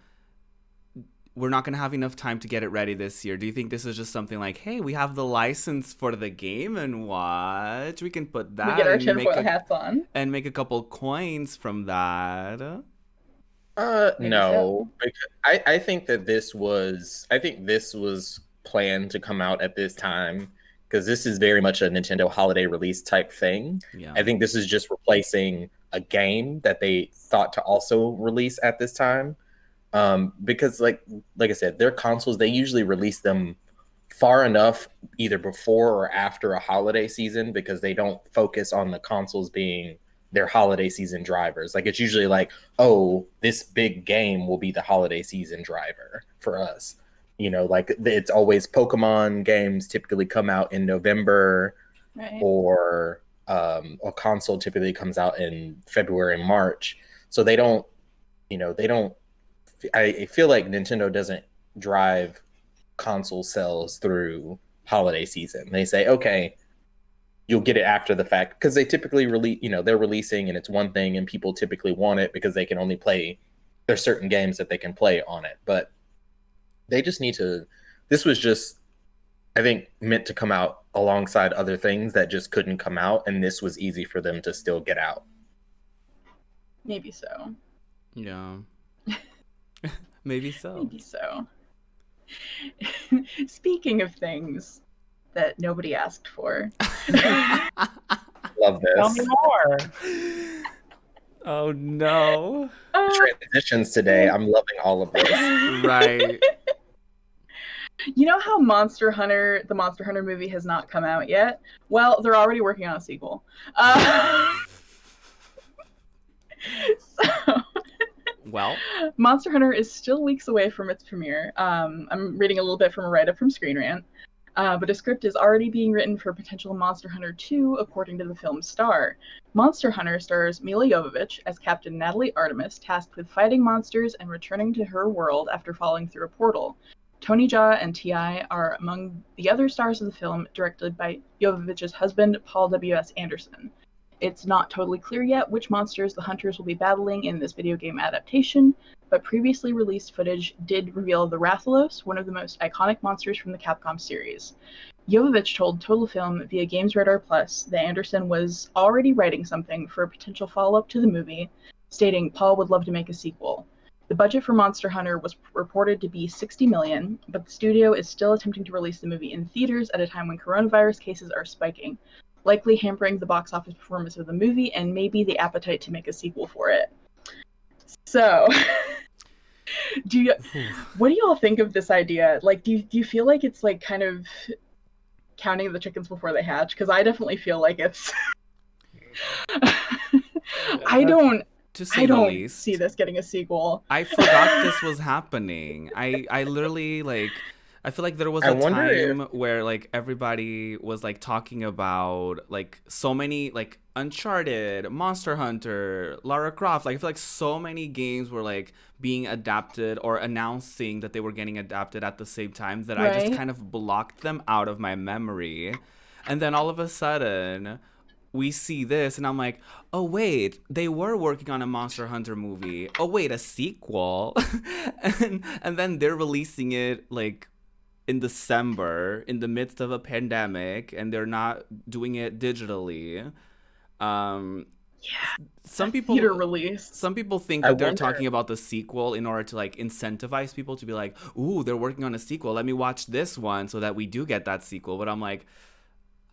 we're not gonna have enough time to get it ready this year. Do you think this is just something like, hey, we have the license for the Game & Watch, we can put that We get our and make tinfoil hats on. and make a couple coins from that? Maybe no, because I think this was planned to come out at this time because this is very much a Nintendo holiday release type thing. Yeah. I think this is just replacing a game that they thought to also release at this time. Because like I said, their consoles, they usually release them far enough either before or after a holiday season because they don't focus on the consoles being their holiday season drivers. Like it's usually like, oh, this big game will be the holiday season driver for us. You know, like it's always Pokemon games typically come out in November, Right. or a console typically comes out in February and March. So they don't, I feel like Nintendo doesn't drive console sales through holiday season. They say, okay, you'll get it after the fact, because they typically release, they're releasing and it's one thing and people typically want it because they can only play, there's certain games that they can play on it. But they just need to, this was just, I think, meant to come out alongside other things that just couldn't come out, and this was easy for them to still get out. Maybe so. Yeah. Maybe so. Maybe so. Speaking of things that nobody asked for. Love Tell me this. more. Oh no. Transitions today. I'm loving all of this. Right. You know how the Monster Hunter movie has not come out yet? Well, they're already working on a sequel. So, Well, Monster Hunter is still weeks away from its premiere. I'm reading a little bit from a write-up from Screen Rant. But a script is already being written for potential Monster Hunter 2, according to the film's star. Monster Hunter stars Mila Jovovich as Captain Natalie Artemis, tasked with fighting monsters and returning to her world after falling through a portal. Tony Jaa and T.I. are among the other stars of the film, directed by Jovovich's husband, Paul W.S. Anderson. It's not totally clear yet which monsters the hunters will be battling in this video game adaptation, but previously released footage did reveal the Rathalos, one of the most iconic monsters from the Capcom series. Jovovich told Total Film via Games Radar Plus that Anderson was already writing something for a potential follow-up to the movie, stating Paul would love to make a sequel. The budget for Monster Hunter was reported to be $60 million, but the studio is still attempting to release the movie in theaters at a time when coronavirus cases are spiking, likely hampering the box office performance of the movie and maybe the appetite to make a sequel for it. So, what do y'all think of this idea? Like, do you feel like it's like kind of counting the chickens before they hatch? Because I definitely feel like it's. I don't see this getting a sequel. I forgot this was happening. I literally I feel like there was a time where like everybody was like talking about like so many like Uncharted, Monster Hunter, Lara Croft. Like I feel like so many games were like being adapted or announcing that they were getting adapted at the same time that I just kind of blocked them out of my memory. And then all of a sudden we see this and I'm like, oh wait, they were working on a Monster Hunter movie. Oh wait, a sequel. and then they're releasing it like in December in the midst of a pandemic, and they're not doing it digitally. Some people theater release. Some people think that they're talking about the sequel in order to like incentivize people to be like, ooh, they're working on a sequel, let me watch this one so that we do get that sequel. But I'm like,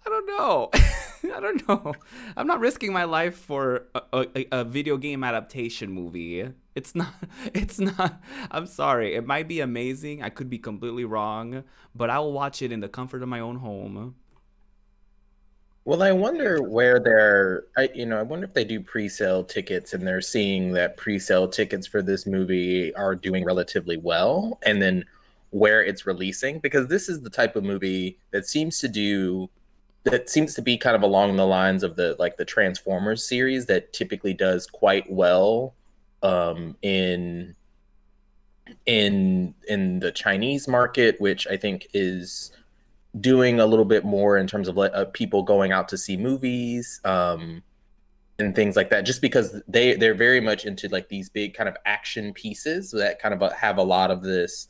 I don't know. I don't know. I'm not risking my life for a video game adaptation movie. It's not, I'm sorry. It might be amazing. I could be completely wrong, but I will watch it in the comfort of my own home. Well, I wonder where I wonder if they do pre-sale tickets and they're seeing that pre-sale tickets for this movie are doing relatively well, and then where it's releasing, because this is the type of movie that seems to be kind of along the lines of the Transformers series that typically does quite well in the Chinese market, which I think is doing a little bit more in terms of people going out to see movies and things like that, just because they're very much into like these big kind of action pieces that kind of have a lot of this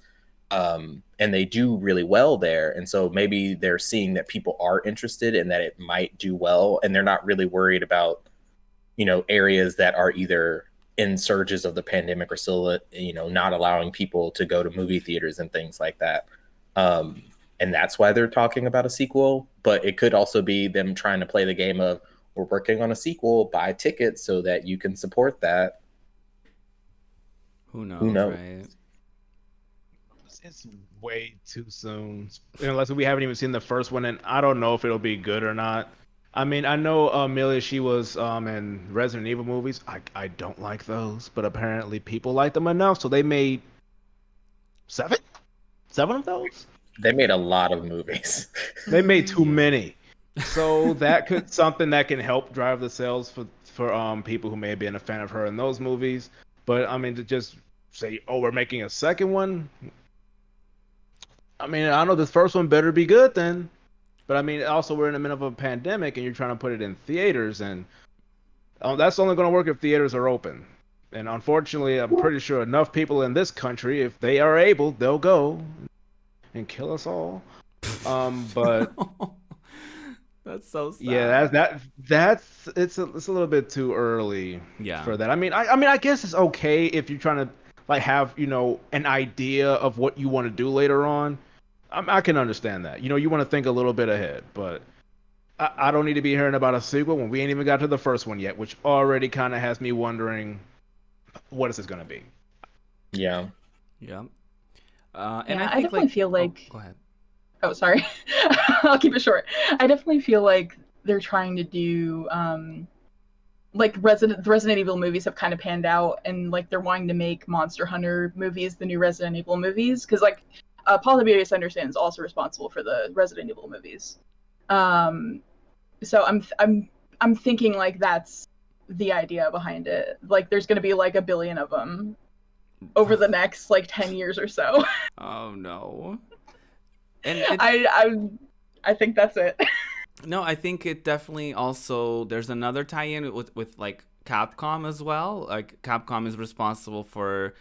and they do really well there. And so maybe they're seeing that people are interested and that it might do well, and they're not really worried about areas that are either in surges of the pandemic or still not allowing people to go to movie theaters and things like that. And that's why they're talking about a sequel. But it could also be them trying to play the game of, we're working on a sequel, buy tickets so that you can support that. Who knows? Right? It's way too soon, unless we haven't even seen the first one, and I don't know if it'll be good or not. I mean, I know Amelia, she was in Resident Evil movies. I don't like those, but apparently people like them enough, so they made seven? Seven of those? They made a lot of movies. They made too Yeah. many. So that could something that can help drive the sales for people who may have been a fan of her in those movies. But I mean, to just say, oh, we're making a second one. I mean, I know this first one better be good then. But I mean, also we're in the middle of a pandemic, and you're trying to put it in theaters, and that's only going to work if theaters are open. And unfortunately, I'm pretty sure enough people in this country, if they are able, they'll go and kill us all. But That's so sad. yeah, that's it's a little bit too early Yeah. for that. I mean, I guess it's okay if you're trying to like have an idea of what you want to do later on. I can understand that. You want to think a little bit ahead, but I don't need to be hearing about a sequel when we ain't even got to the first one yet, which already kind of has me wondering what is this gonna be. Yeah. Yeah. I definitely feel like. Go ahead. Oh, sorry. I'll keep it short. I definitely feel like they're trying to do like the Resident Evil movies have kind of panned out, and like they're wanting to make Monster Hunter movies the new Resident Evil movies, because like Paul W. S. Anderson is also responsible for the Resident Evil movies. So I'm thinking like that's the idea behind it. Like there's going to be like a billion of them over the next like 10 years or so. Oh no. And I think that's it. no, I think it definitely also there's another tie-in with like Capcom as well. Like Capcom is responsible for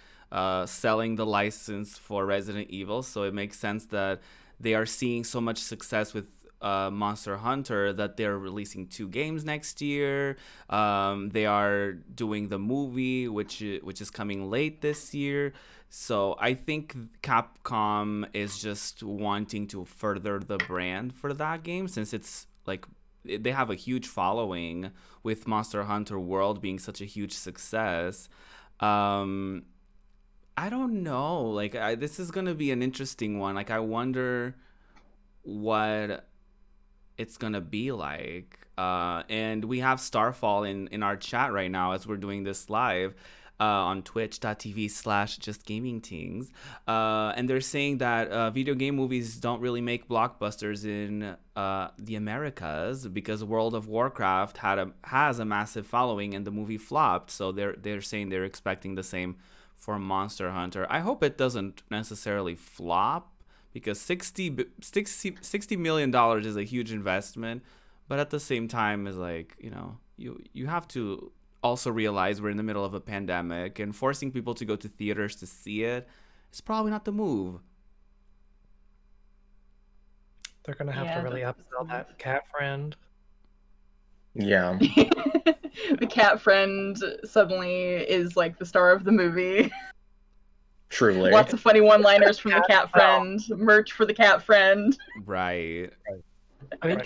selling the license for Resident Evil, so it makes sense that they are seeing so much success with Monster Hunter that they're releasing 2 games next year. They are doing the movie, which is coming late this year. So I think Capcom is just wanting to further the brand for that game, since it's like they have a huge following with Monster Hunter World being such a huge success. I don't know. Like this is gonna be an interesting one. Like I wonder what it's gonna be like. And we have Starfall in our chat right now as we're doing this live on twitch.tv/JustGamingTingz. And they're saying that video game movies don't really make blockbusters in the Americas because World of Warcraft has a massive following and the movie flopped. So they're saying they're expecting the same for Monster Hunter. I hope it doesn't necessarily flop, because $60 million is a huge investment, but at the same time is like, you have to also realize we're in the middle of a pandemic, and forcing people to go to theaters to see it is probably not the move. They're gonna have to really upsell that cat friend. Yeah. The cat friend suddenly is like the star of the movie. Truly. Lots of funny one-liners from the cat friend, merch for the cat friend. Right. I mean,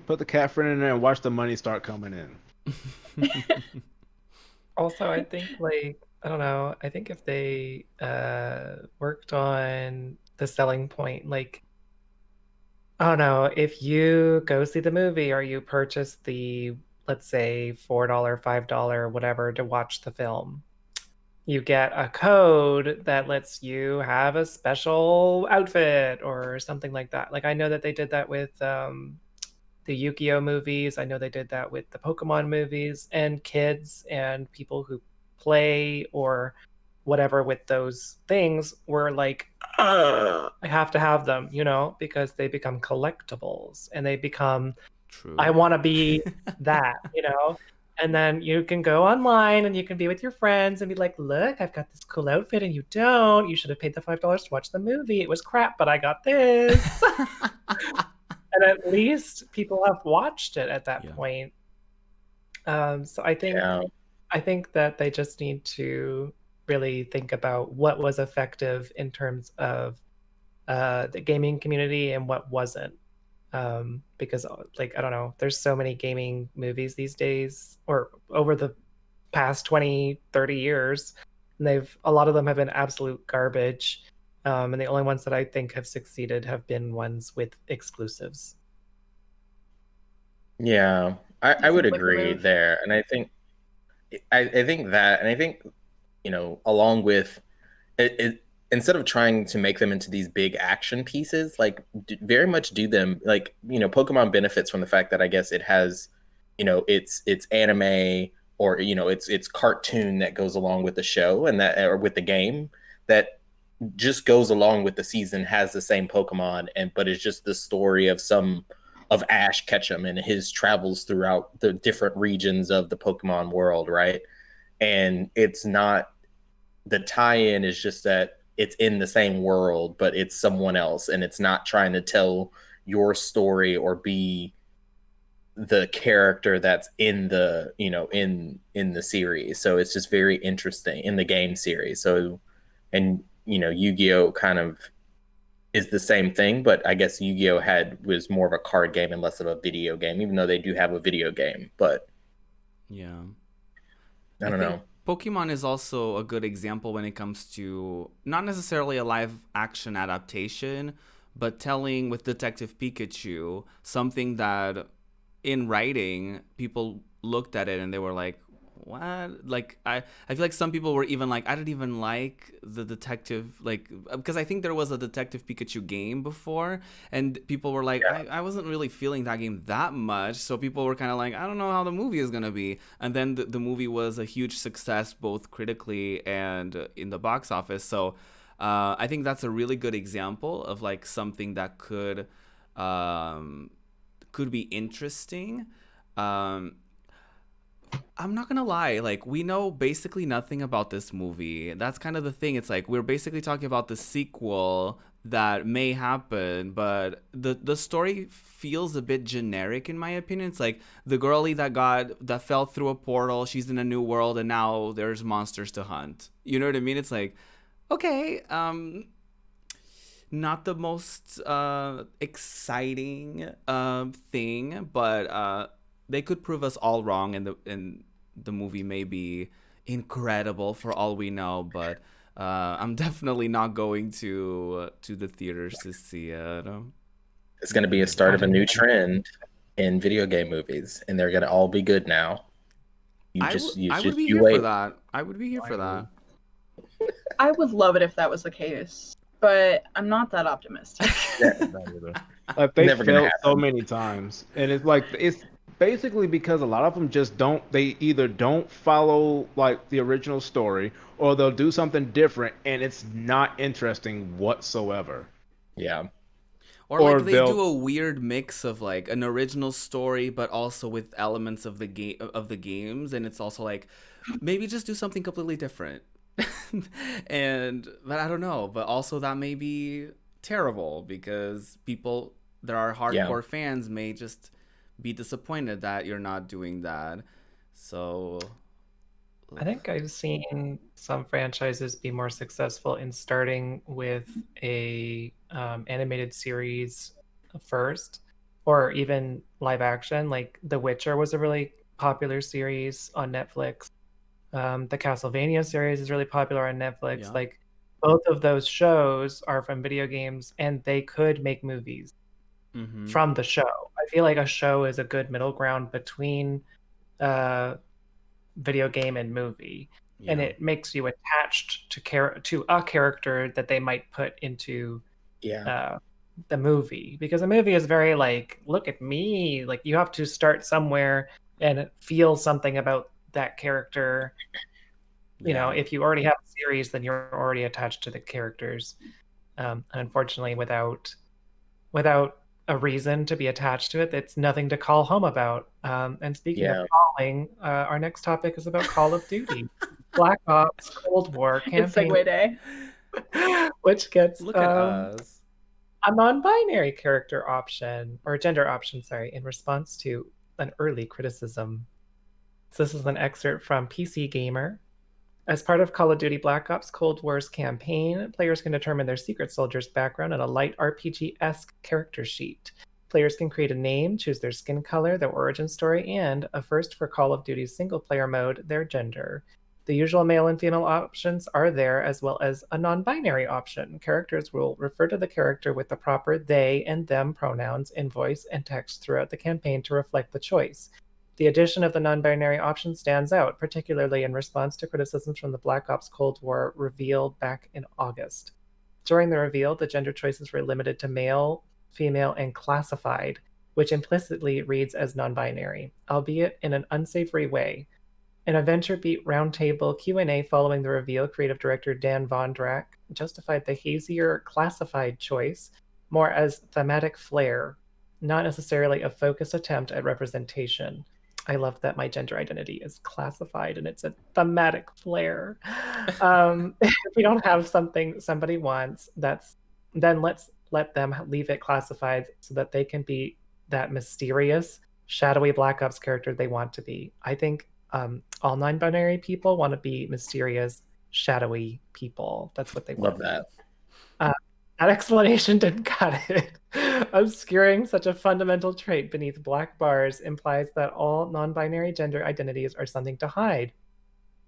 Put the cat friend in there and watch the money start coming in. Also, I think like I don't know. I think if they worked on the selling point, like I don't know, if you go see the movie or you purchase the, let's say, $4, $5, whatever to watch the film, you get a code that lets you have a special outfit or something like that. Like I know that they did that with the Yu-Gi-Oh movies. I know they did that with the Pokemon movies, and kids and people who play or whatever with those things were like, I have to have them, because they become collectibles and they become, True. I want to be that, And then you can go online and you can be with your friends and be like, look, I've got this cool outfit and you don't. You should have paid the $5 to watch the movie. It was crap, but I got this. And at least people have watched it at that point. So I think that they just need to really think about what was effective in terms of the gaming community and what wasn't. Because like I don't know, there's so many gaming movies these days, or over the past 20-30 years, and a lot of them have been absolute garbage, and the only ones that I think have succeeded have been ones with exclusives. Yeah, I would Seems like the agree move. there, and I think that, and I think along with it, instead of trying to make them into these big action pieces, like very much do them like Pokemon benefits from the fact that I guess it has it's anime or it's cartoon that goes along with the show and that or with the game that just goes along with the season, has the same Pokemon, but it's just the story of Ash Ketchum and his travels throughout the different regions of the Pokemon world, right? And it's not, the tie-in is just that it's in the same world, but it's someone else, and it's not trying to tell your story or be the character that's in the in the series. So it's just very interesting in the game series. So, and Yu-Gi-Oh kind of is the same thing, but I guess Yu-Gi-Oh was more of a card game and less of a video game, even though they do have a video game. But Yeah. I don't know. Pokemon is also a good example when it comes to not necessarily a live action adaptation, but telling with Detective Pikachu something that in writing people looked at it and they were like, what? Like I feel like some people were even like, I didn't even like the detective, like, because I think there was a Detective Pikachu game before and people were like, Yeah. I wasn't really feeling that game that much, so people were kind of like, I don't know how the movie is gonna be. And then the movie was a huge success both critically and in the box office. So I think that's a really good example of like something that could be interesting. um I'm not gonna lie, like we know basically nothing about this movie. That's kind of the thing. It's like we're basically talking about the sequel that may happen, but the story feels a bit generic in my opinion. It's like the girlie that fell through a portal, she's in a new world and now there's monsters to hunt. You know what I mean? It's like, okay, not the most exciting thing, but they could prove us all wrong, and the movie may be incredible for all we know. But I'm definitely not going to the theaters to see it. It's going to be a start of a new trend in video game movies, and they're going to all be good now. I would be here wait. for that. I would be here for that. I would love it if that was the case, but I'm not that optimistic. Like they Never gonna failed so happen. many times, and it's basically because a lot of them just don't. They either don't follow like the original story, or they'll do something different, and it's not interesting whatsoever. Yeah. Or Or like they do they'll a weird mix of like an original story, but also with elements of the games, and it's also like maybe just do something completely different. But I don't know. But also that may be terrible because people that are hardcore fans may just be disappointed that you're not doing that. So I think I've seen some franchises be more successful in starting with a animated series first, or even live action. Like The Witcher was a really popular series on Netflix. The Castlevania series is really popular on Netflix. Yeah. Like both of those shows are from video games, and they could make movies from the show. I feel like a show is a good middle ground between video game and movie, and it makes you attached to a character that they might put into the movie, because a movie is very like, look at me, like you have to start somewhere and feel something about that character. You know, if you already have a series, then you're already attached to the characters. And unfortunately, without a reason to be attached to it, it's nothing to call home about. And speaking of calling, our next topic is about Call of Duty, Black Ops Cold War campaign. It's segue day. Which gets look at us. a non-binary character option, or gender option, sorry, in response to an early criticism. So this is an excerpt from PC Gamer. As part of Call of Duty Black Ops Cold War's campaign, players can determine their secret soldier's background on a light RPG-esque character sheet. Players can create a name, choose their skin color, their origin story, and, a first for Call of Duty's single-player mode, their gender. The usual male and female options are there, as well as a non-binary option. Characters will refer to the character with the proper they and them pronouns in voice and text throughout the campaign to reflect the choice. The addition of the non-binary option stands out, particularly in response to criticisms from the Black Ops Cold War reveal back in August. During the reveal, the gender choices were limited to male, female, and classified, which implicitly reads as non-binary, albeit in an unsavory way. In a VentureBeat roundtable Q&A following the reveal, creative director Dan Vondrack justified the hazier classified choice more as thematic flair, not necessarily a focused attempt at representation. I love that my gender identity is classified and it's a thematic flair. If we don't have something somebody wants, then let's let them leave it classified so that they can be that mysterious, shadowy Black Ops character they want to be. I think all non-binary people want to be mysterious, shadowy people. That's what they want. Love that. That explanation didn't cut it. Obscuring such a fundamental trait beneath black bars implies that all non-binary gender identities are something to hide.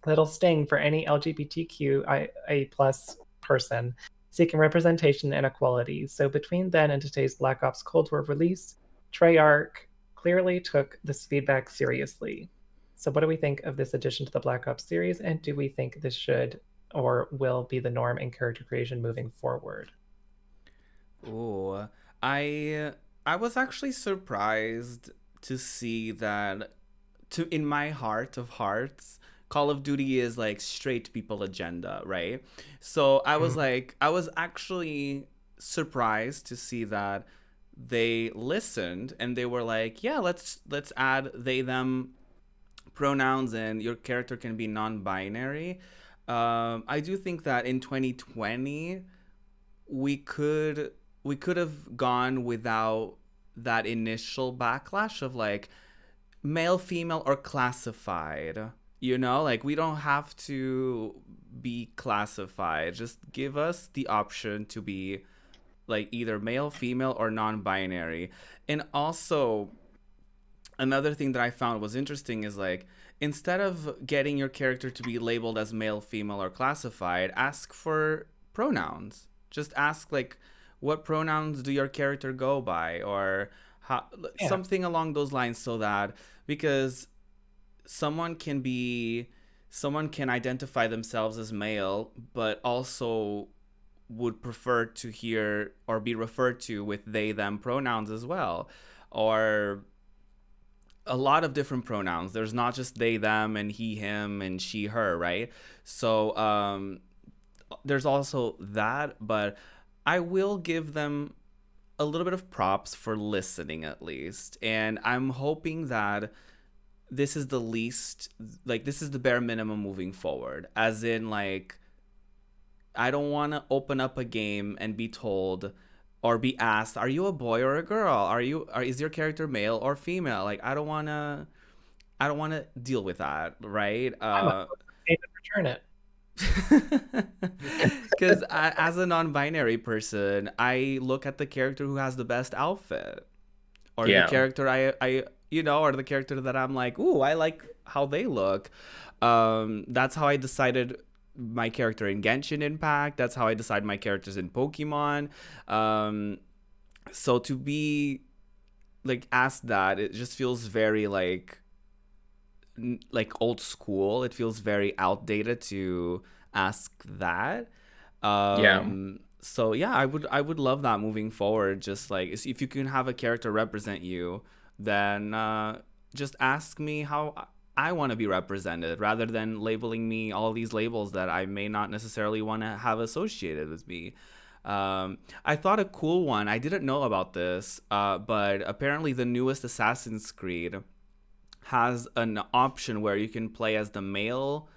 That'll sting for any LGBTQIA+ person seeking representation and equality. So between then and today's Black Ops Cold War release, Treyarch clearly took this feedback seriously. So what do we think of this addition to the Black Ops series, and do we think this should or will be the norm in character creation moving forward? Ooh, I was actually surprised to see that, in my heart of hearts, Call of Duty is like straight people agenda, right? So I was actually surprised to see that they listened and they were like, yeah, let's add they them pronouns and your character can be non-binary. I do think that in 2020 we could have gone without that initial backlash of like male, female, or classified. You know, like we don't have to be classified. Just give us the option to be like either male, female, or non-binary. And also, another thing that I found was interesting is like, instead of getting your character to be labeled as male, female, or classified, ask for pronouns. Just ask like, what pronouns do your character go by, or something along those lines, so that, because someone can identify themselves as male, but also would prefer to hear or be referred to with they them pronouns as well, or a lot of different pronouns. There's not just they them and he him and she her, right? So there's also that, but I will give them a little bit of props for listening at least, and I'm hoping that this is the least, like, this is the bare minimum moving forward, as in like, I don't want to open up a game and be told or be asked, are you a boy or a girl? Is your character male or female? Like, I don't want to deal with that, right? Return it. Because as a non-binary person, I look at the character who has the best outfit, or the character I or the character that I'm like, ooh, I like how they look. That's how I decided my character in Genshin Impact. That's how I decide my characters in Pokemon. So to be like asked that, it just feels very like old school. It feels very outdated to ask that. So yeah, I would love that moving forward. Just like, if you can have a character represent you, then just ask me how I want to be represented, rather than labeling me all these labels that I may not necessarily want to have associated with me. I thought a cool one, I didn't know about this, but apparently the newest Assassin's Creed has an option where you can play as the male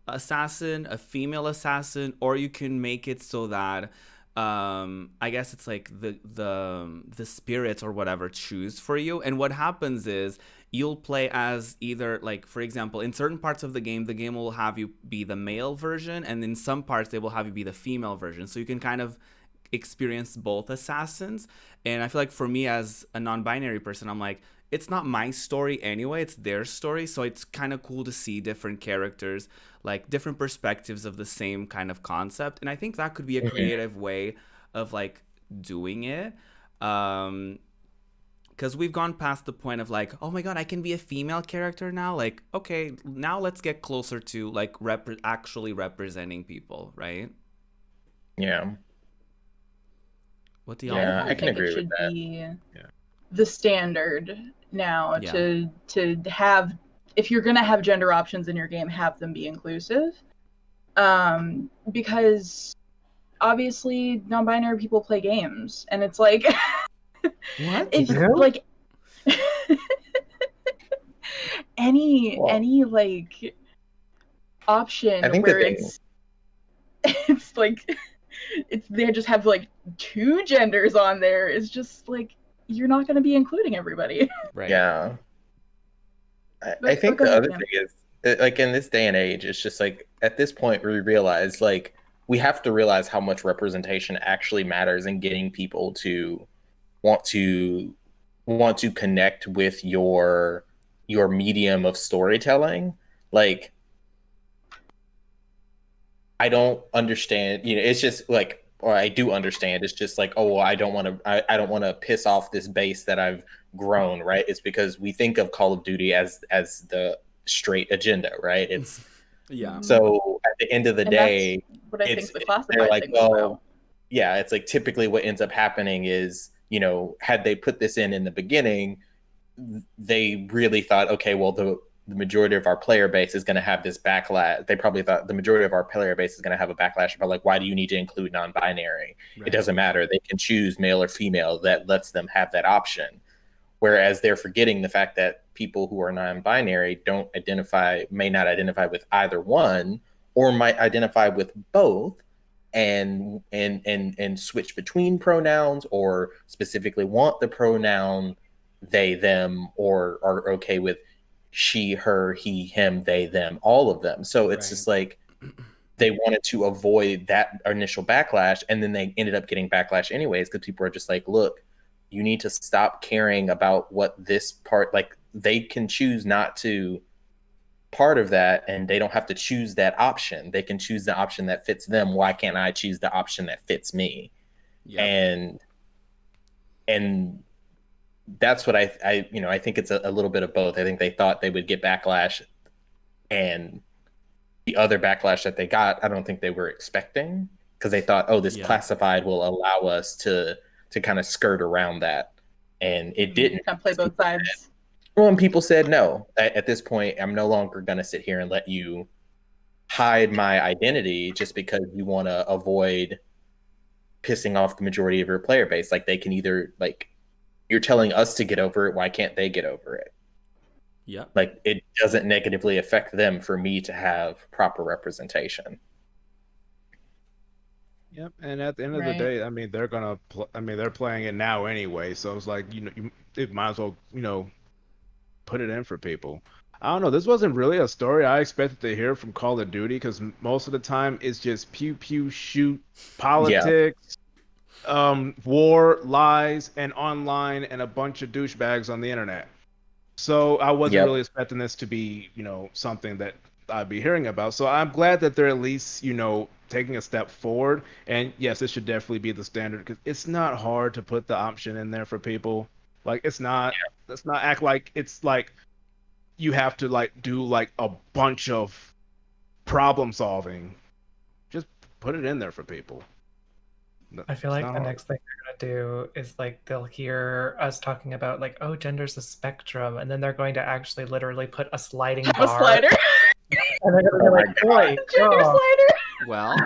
assassin, a female assassin, or you can make it so that I guess it's like the spirits or whatever choose for you. And what happens is you'll play as either, like, for example, in certain parts of the game will have you be the male version, and in some parts they will have you be the female version. So you can kind of experience both assassins. And I feel like for me as a non-binary person, I'm like, it's not my story anyway, it's their story. So it's kind of cool to see different characters, like different perspectives of the same kind of concept. And I think that could be a creative way of like doing it. Because we've gone past the point of like, oh my god, I can be a female character now. Like, okay, now let's get closer to like actually representing people, right? Yeah. What do y'all Yeah, think? I can agree it should with that. be Yeah. the standard now Yeah. to have, if you're gonna have gender options in your game, have them be inclusive. Because obviously non-binary people play games, and it's like What? it's Yeah. like any Well, like option I think where the thing- it's like they just have like two genders on there. It's just like you're not going to be including everybody. Right. Yeah. I But- think go the ahead, other Cam. thing is, like, in this day and age, it's just like at this point we realize like we have to realize how much representation actually matters in getting people to want to connect with your medium of storytelling. Like, I don't understand, it's just like, or I do understand, it's just like, oh, well, I don't want to piss off this base that I've grown, right? It's because we think of Call of Duty as the straight agenda, right? It's Yeah. so at the end of the And day, that's what I think the they're classified like, thing is well, about. yeah, it's like typically what ends up happening is, had they put this in the beginning, they really thought, okay, well, the majority of our player base is going to have this backlash. They probably thought the majority of our player base is going to have a backlash about like, why do you need to include non-binary? Right. It doesn't matter. They can choose male or female. That lets them have that option. Whereas they're forgetting the fact that people who are non-binary may not identify with either one, or might identify with both, and switch between pronouns, or specifically want the pronoun they, them, or are okay with she, her, he, him, they, them, all of them. So it's just like they wanted to avoid that initial backlash, and then they ended up getting backlash anyways, because people are just like, look, you need to stop caring about what this part, like, they can choose not to part of that, and they don't have to choose that option. They can choose the option that fits them. Why can't I choose the option that fits me? Yeah. And that's what I think it's a little bit of both. I think they thought they would get backlash, and the other backlash that they got, I don't think they were expecting, because they thought, oh, this classified will allow us to kind of skirt around that, and it didn't. Kind of play both sides. Well, and people said, no, at this point, I'm no longer going to sit here and let you hide my identity just because you want to avoid pissing off the majority of your player base. Like, they can either, like, you're telling us to get over it, why can't they get over it? Yeah. Like, it doesn't negatively affect them for me to have proper representation. Yep, and at the end of the Right. day, I mean, they're playing it now anyway, so it's like, it might as well, put it in for people. I don't know. This wasn't really a story I expected to hear from Call of Duty, because most of the time it's just pew pew shoot, politics, war, lies, and online, and a bunch of douchebags on the internet. So I wasn't really expecting this to be, something that I'd be hearing about. So I'm glad that they're at least, taking a step forward. And yes, this should definitely be the standard, because it's not hard to put the option in there for people. Like, it's not. Let's not act like it's like you have to like do like a bunch of problem solving. Just put it in there for people. I feel like the next thing they're gonna do is like they'll hear us talking about like, oh, gender's a spectrum, and then they're going to actually literally put a sliding A bar. slider. And they're gonna be like, boy, Gender girl. slider. Well,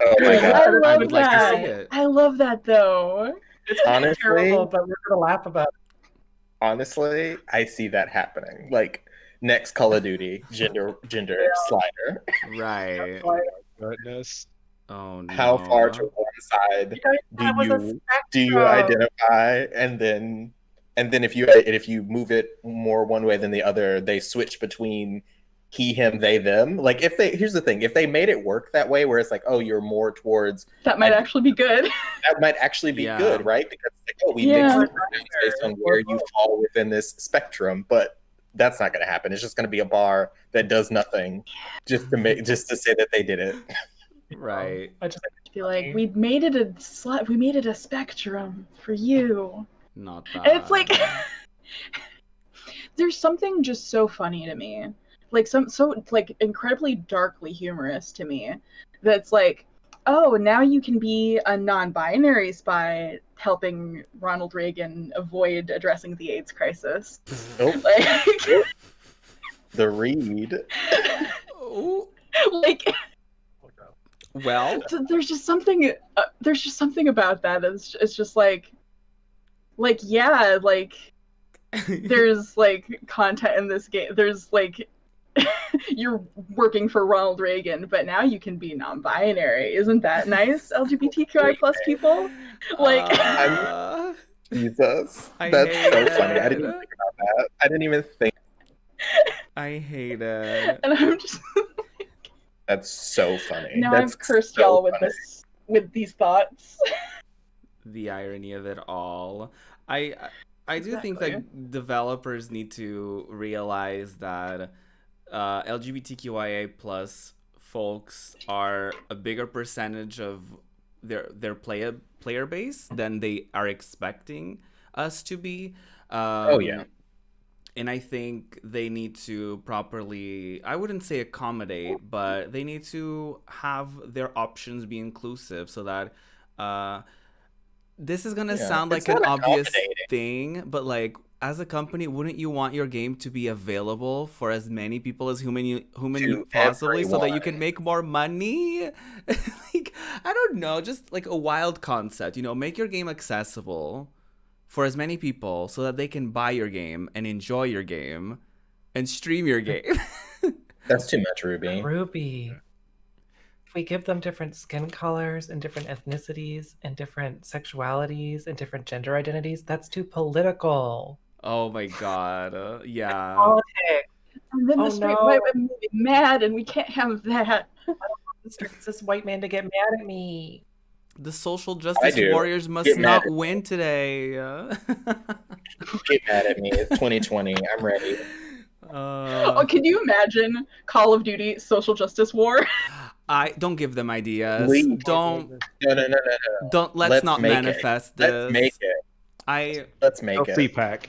Oh my I god! love would like to see that. it. I love that though. It's Honestly, terrible, but we're gonna laugh about it. honestly, I see that happening. Like, next Call of Duty, gender slider. right. Goodness. Oh no. How far to one side That was a do you spectrum. identify, and then if you move it more one way than the other, they switch between he, him, they, them. Like here's the thing, if they made it work that way, where it's like, oh, you're more towards That might actually be good. that might actually be Yeah. good, right? Because it's like, oh, we mix the pronouns based on where you fall within this spectrum, but that's not going to happen. It's just going to be a bar that does nothing, just to say that they did it. Right. I just Be like, we made it a spectrum for you. Not that. And it's like there's something just so funny to me. Like so like incredibly darkly humorous to me. That's like, oh, now you can be a non-binary spy helping Ronald Reagan avoid addressing the AIDS crisis. Nope. Like The read. Oh, like well, there's just something about that. It's just like yeah, like there's like content in this game. There's like you're working for Ronald Reagan, but now you can be non-binary. Isn't that nice, LGBTQI plus people? Like Jesus. I That's hate so funny. I it. didn't even think about that. I didn't even think. I hate it. and I'm just That's so funny. now That's I've cursed so y'all funny. with these thoughts. The irony of it all. I do think Exactly. that developers need to realize that LGBTQIA plus folks are a bigger percentage of their player base than they are expecting us to be. Oh, yeah. And I think they need to properly, I wouldn't say accommodate, but they need to have their options be inclusive so that this is going to Yeah, sound it's like an not obvious accommodating. thing, but like as a company, wouldn't you want your game to be available for as many people as humanly possibly so that you can everyone. make more money? Like, I don't know, just like a wild concept, make your game accessible for as many people so that they can buy your game and enjoy your game and stream your game. That's too much, Ruby. Ruby. If we give them different skin colors and different ethnicities and different sexualities and different gender identities, that's too political. Oh my god. Yeah. Politics. And then Oh, the straight no. white women will be mad, and we can't have that. This white man to get mad at me. The social justice do. warriors must Get mad not at win today. Get mad at me. It's 2020. I'm ready. Oh, can you imagine Call of Duty Social Justice War? I don't give them ideas. Please. Don't No. let's not make it. manifest this. Let's make it. Let's make No it. free pack.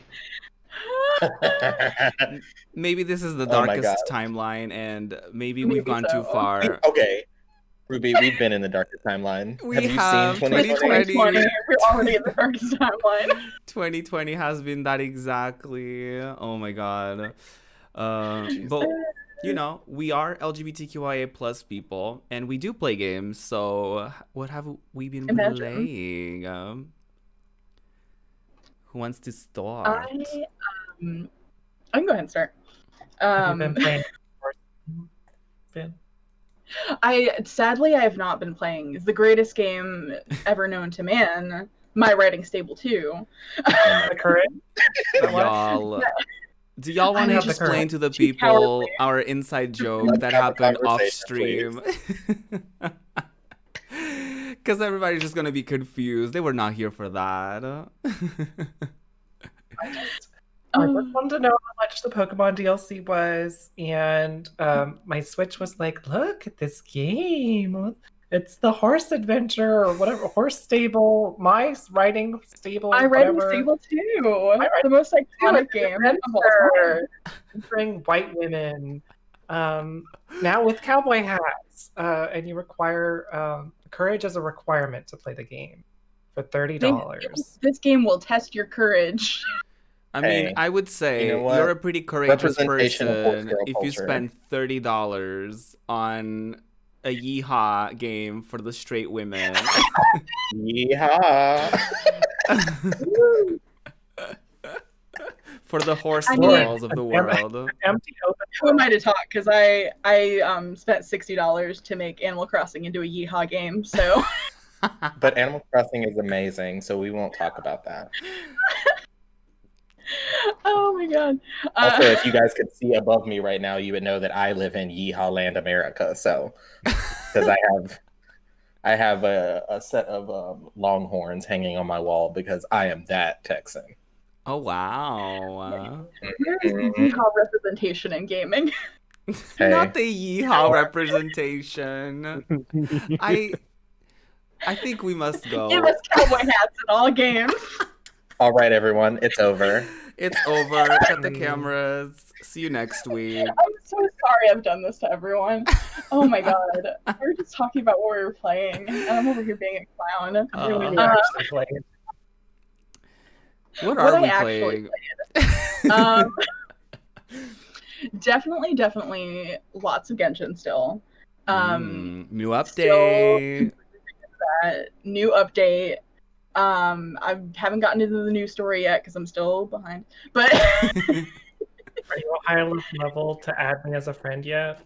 Maybe this is the Oh my darkest God. timeline, and maybe Maybe we've gone so. too far. Okay. Ruby, we've been in the darker timeline. We have you have. seen 2020. 2020. We're already in the darkest timeline. 2020 has been that exactly. Oh my god. But we are LGBTQIA plus people, and we do play games. So what have we been Imagine. playing? Who wants to start? I can go ahead and start. Have you been playing? Ben? Sadly I have not been playing the greatest game ever known to man, My Writing Stable 2. The current? Y'all. Do y'all want to I'm just explain to the too people cowardly. our inside joke Let's that have a happened off conversation, stream? Because everybody's just gonna be confused. They were not here for that. I just wanted to know how much the Pokemon DLC was, and my Switch was like, "Look at this game! It's the horse adventure, or whatever, horse stable, my riding stable, My Writing whatever. Stable 2, My the most iconic Iconic game of all time. adventure, featuring white women, now with cowboy hats, and you require courage as a requirement to play the game for $30. This game will test your courage. I Hey, mean, I would say you know what? you're a pretty courageous Representation of horse person girl if you culture. spend $30 on a yeehaw game for the straight women. Yeehaw. For the horse I mean- girls of the world. Empty open. Who am I to talk? Because I spent $60 to make Animal Crossing into a yeehaw game, so But Animal Crossing is amazing, so we won't talk about that. Oh my god. Also, if you guys could see above me right now, you would know that I live in Yeehaw Land, America. So, because I have a set of Longhorns hanging on my wall because I am that Texan. Oh wow. Where's the yeehaw representation in gaming? Hey. Not the yeehaw representation. I think we must go. Give us cowboy hats in all games. All right, everyone, it's over. It's over. Cut the cameras. See you next week. I'm so sorry I've done this to everyone. Oh my god. We were just talking about what we were playing, and I'm over here being a clown. We actually played. What are I we actually playing? Definitely lots of Genshin still. New update. New update. I haven't gotten into the new story yet because I'm still behind. But Are you a high enough level to add me as a friend yet?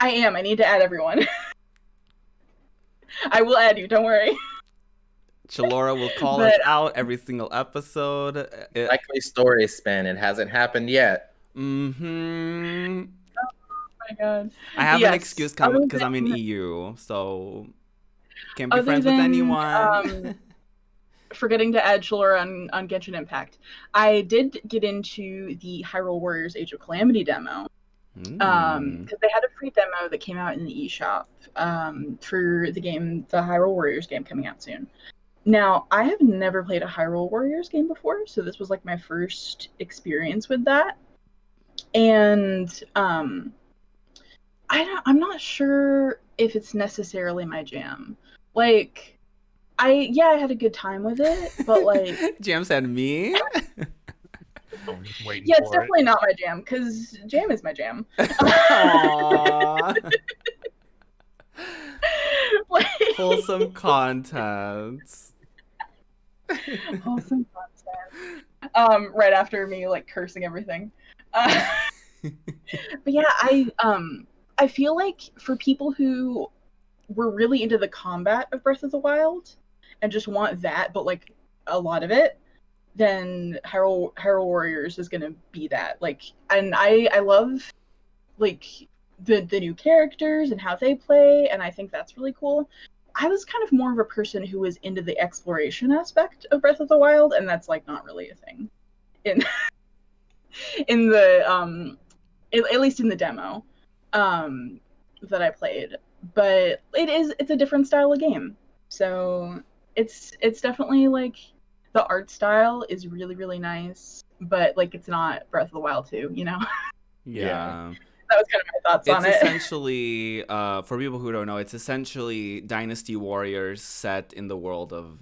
I am. I need to add everyone. I will add you. Don't worry. Chalora will call us out every single episode. Likely story spin. It hasn't happened yet. Mm-hmm. Oh my god. I have an excuse because I'm in EU, so can't be other friends than, with anyone. Forgetting to add Chalora on Genshin Impact. I did get into the Hyrule Warriors Age of Calamity demo. Because they had a free demo that came out in the eShop for the game, the Hyrule Warriors game coming out soon. Now, I have never played a Hyrule Warriors game before, so this was like my first experience with that. And I'm not sure if it's necessarily my jam. Like, I had a good time with it, but like Jam said me. Yeah, it's definitely not my jam because jam is my jam. Like, wholesome content. Wholesome content. Right after me like cursing everything. But yeah, I feel like for people who were really into the combat of Breath of the Wild and just want that, but like a lot of it, then Hyrule Warriors is gonna be that. Like, and I love like the new characters and how they play, and I think that's really cool. I was kind of more of a person who was into the exploration aspect of Breath of the Wild, and that's like not really a thing in the at least in the demo that I played. But it's a different style of game, so it's definitely like the art style is really, really nice, but like it's not Breath of the Wild 2, you know? Yeah. That was kind of my thoughts on it. It's essentially, for people who don't know, it's essentially Dynasty Warriors set in the world of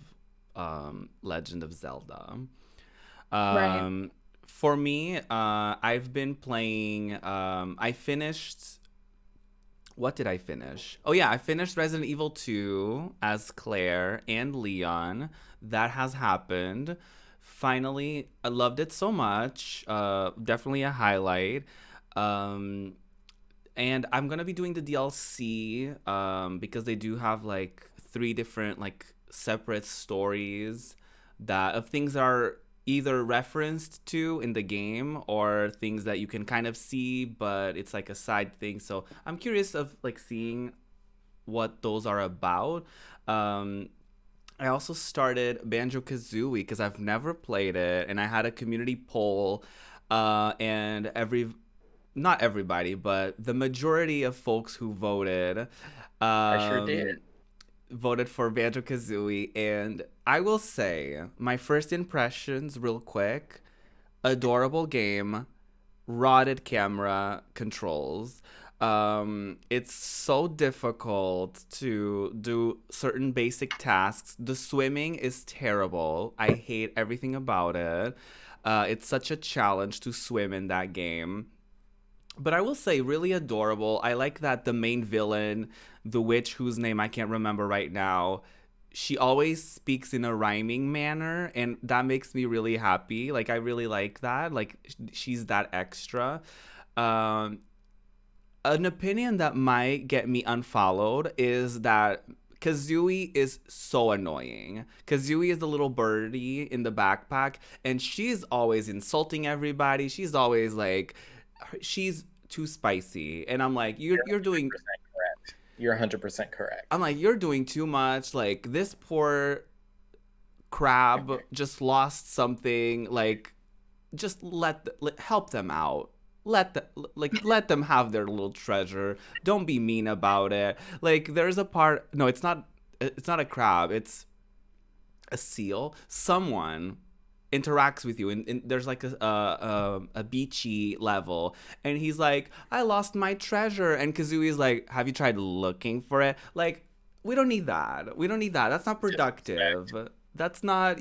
Legend of Zelda. Right. For me, I've been playing, I finished... What did I finish? Oh yeah, I finished Resident Evil 2 as Claire and Leon. That has happened. Finally, I loved it so much. Definitely a highlight. And I'm gonna be doing the DLC because they do have like 3 different like separate stories that of things that are either referenced to in the game or things that you can kind of see, but it's like a side thing. So I'm curious of like seeing what those are about. I also started Banjo-Kazooie because I've never played it, and I had a community poll, and not everybody, but the majority of folks who voted, I sure did. Voted for Banjo-Kazooie, and I will say my first impressions real quick: adorable game, rotted camera controls. It's so difficult to do certain basic tasks. The swimming is terrible. I hate everything about it. It's such a challenge to swim in that game. But I will say, really adorable. I like that the main villain, the witch whose name I can't remember right now, she always speaks in a rhyming manner, and that makes me really happy. Like, I really like that. Like, she's that extra. An opinion that might get me unfollowed is that Kazooie is so annoying. Kazooie is the little birdie in the backpack, and she's always insulting everybody. She's always like, she's too spicy, and I'm like, you're doing. Correct. You're 100% correct. I'm like, you're doing too much. Like, this poor crab just lost something. Like, just help them out. Let them have their little treasure. Don't be mean about it. Like, there's a part. No, it's not a crab. It's a seal. Someone interacts with you, and there's like a beachy level, and he's like, I lost my treasure, and Kazooie's like, have you tried looking for it? Like, we don't need that. That's not productive. That's not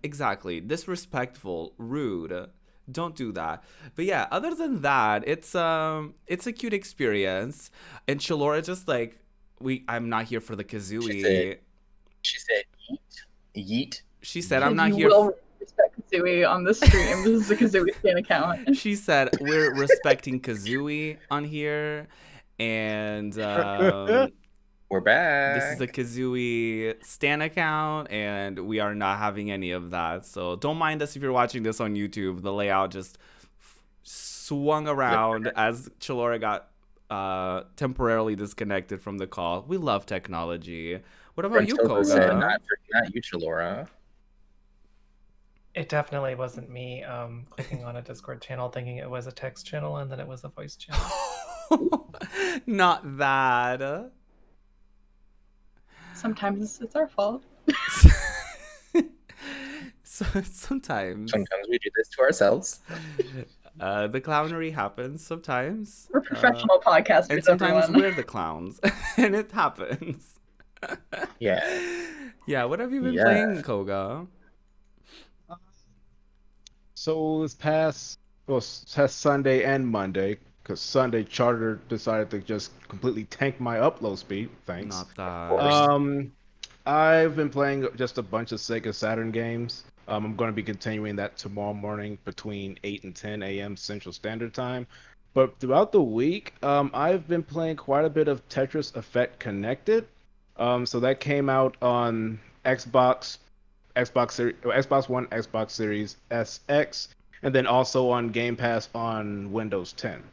exactly. Disrespectful, rude. Don't do that. But yeah, other than that, it's a cute experience. And Chalora just like, I'm not here for the Kazooie. She said yeet. She said, I'm not here. You will respect Kazooie on the stream. This is a Kazooie fan account. She said, we're respecting Kazooie on here. And we're back. This is a Kazooie Stan account, and we are not having any of that. So don't mind us if you're watching this on YouTube. The layout just swung around as Chalora got temporarily disconnected from the call. We love technology. What about you, Koga? Not you, Chalora. It definitely wasn't me clicking on a Discord channel thinking it was a text channel and then it was a voice channel. Not that. Sometimes it's our fault. Sometimes we do this to ourselves. The clownery happens sometimes. We're professional podcasters, and sometimes everyone. we're the clowns, and it happens. Yeah. What have you been playing, Koga? So this past Sunday and Monday, because Sunday Charter decided to just completely tank my upload speed. Thanks. Not that. I've been playing just a bunch of Sega Saturn games. I'm going to be continuing that tomorrow morning between 8 and 10 a.m. Central Standard Time. But throughout the week, I've been playing quite a bit of Tetris Effect Connected. So that came out on Xbox One, Xbox Series SX, and then also on Game Pass on Windows 10.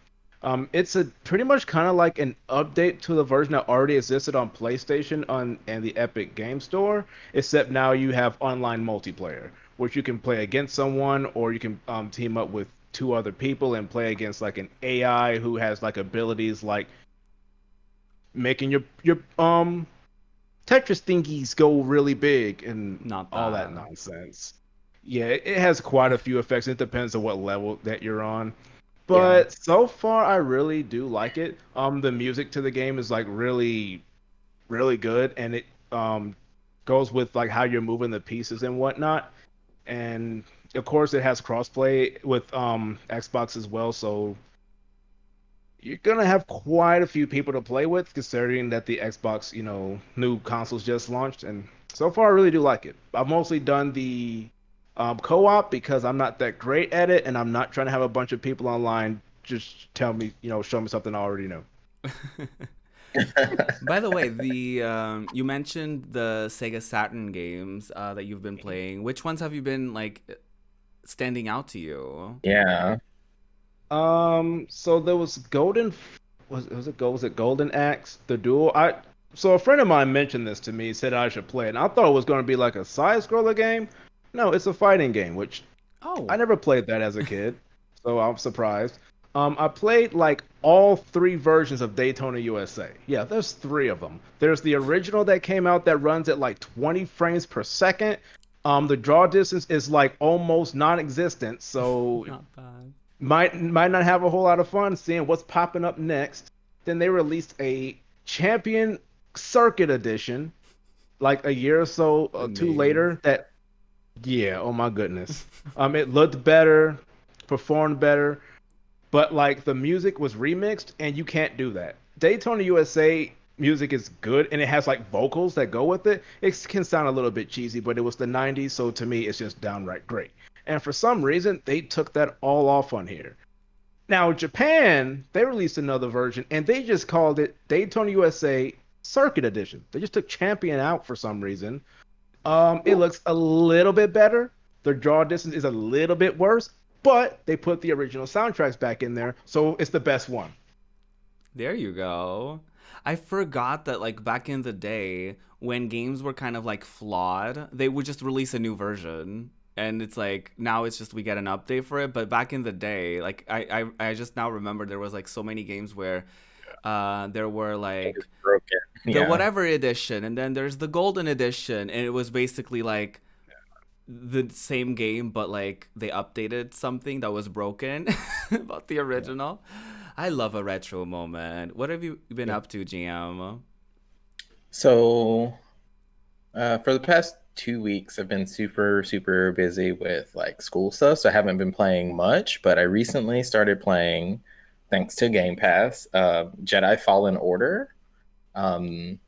It's a pretty much kind of like an update to the version that already existed on PlayStation and the Epic Game Store, except now you have online multiplayer, which you can play against someone, or you can team up with two other people and play against like an AI who has like abilities like making your Tetris thingies go really big and all that nonsense. Yeah, it has quite a few effects. It depends on what level that you're on. But so far, I really do like it. The music to the game is like really, really good, and it goes with like how you're moving the pieces and whatnot. And of course, it has crossplay with Xbox as well, so you're gonna have quite a few people to play with, considering that the Xbox, new consoles just launched. And so far, I really do like it. I've mostly done the co-op because I'm not that great at it, and I'm not trying to have a bunch of people online just show me something I already know. By the way, you mentioned the Sega Saturn games that you've been playing. Which ones have you been like standing out to you? Yeah. So there was was it Golden Axe, the duel? So a friend of mine mentioned this to me, said I should play it, and I thought it was going to be like a side-scroller game. No, it's a fighting game, which I never played that as a kid, so I'm surprised. I played like all three versions of Daytona USA. Yeah, there's three of them. There's the original that came out that runs at like 20 frames per second. The draw distance is like almost non-existent, so Not bad. might not have a whole lot of fun seeing what's popping up next. Then they released a Champion Circuit Edition, like a year or so two later. Oh my goodness. It looked better, performed better, but like the music was remixed, and you can't do that. Daytona USA music is good, and it has like vocals that go with it. It can sound a little bit cheesy, but it was the 90s, so to me, it's just downright great. And for some reason, they took that all off on here. Now, Japan, they released another version, and they just called it Daytona USA Circuit Edition. They just took Champion out for some reason. It looks a little bit better. The draw distance is a little bit worse, but they put the original soundtracks back in there, so it's the best one. There you go. I forgot that like back in the day when games were kind of like flawed, they would just release a new version. And it's like now it's just we get an update for it. But back in the day, like I just now remember there was like so many games where there were like It's broken. the Yeah. whatever edition, and then there's the golden edition, and it was basically like the same game, but like they updated something that was broken about the original. I love a retro moment. What have you been up to, GM? So, for the past 2 weeks, I've been super, super busy with like school stuff. So I haven't been playing much, but I recently started playing, thanks to Game Pass, Jedi Fallen Order. And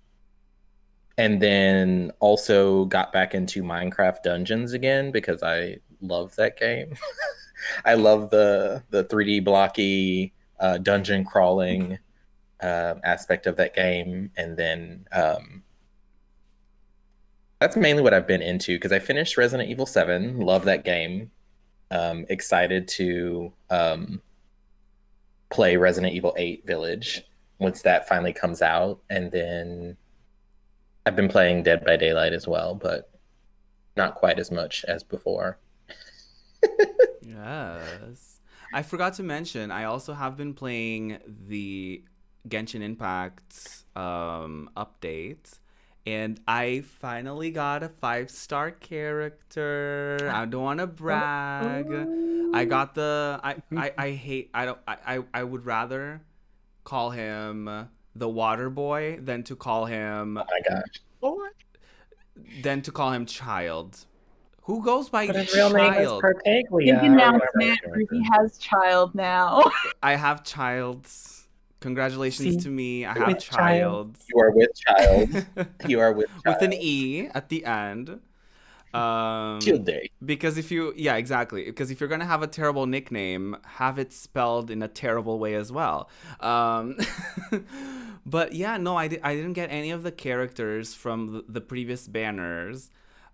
then also got back into Minecraft Dungeons again because I love that game. I love the 3D blocky dungeon crawling aspect of that game. And then that's mainly what I've been into because I finished Resident Evil 7. Love that game. Excited to play Resident Evil 8 Village once that finally comes out. And then I've been playing Dead by Daylight as well, but not quite as much as before. Yes. I forgot to mention, I also have been playing the Genshin Impact update, and I finally got a 5-star character. I don't want to brag. I got the I would rather call him the water boy than to call him Oh my gosh. child. Who goes by But his real name is child? Big Tartaglia. announcement. Ruby has child now. I have childs. Congratulations See, to me. I have with child. childs. You are with child. You are with child. With an E at the end. Chill day. Because if you, yeah, exactly. Because if you're gonna have a terrible nickname, have it spelled in a terrible way as well. But yeah, no, I didn't get any of the characters from the previous banners.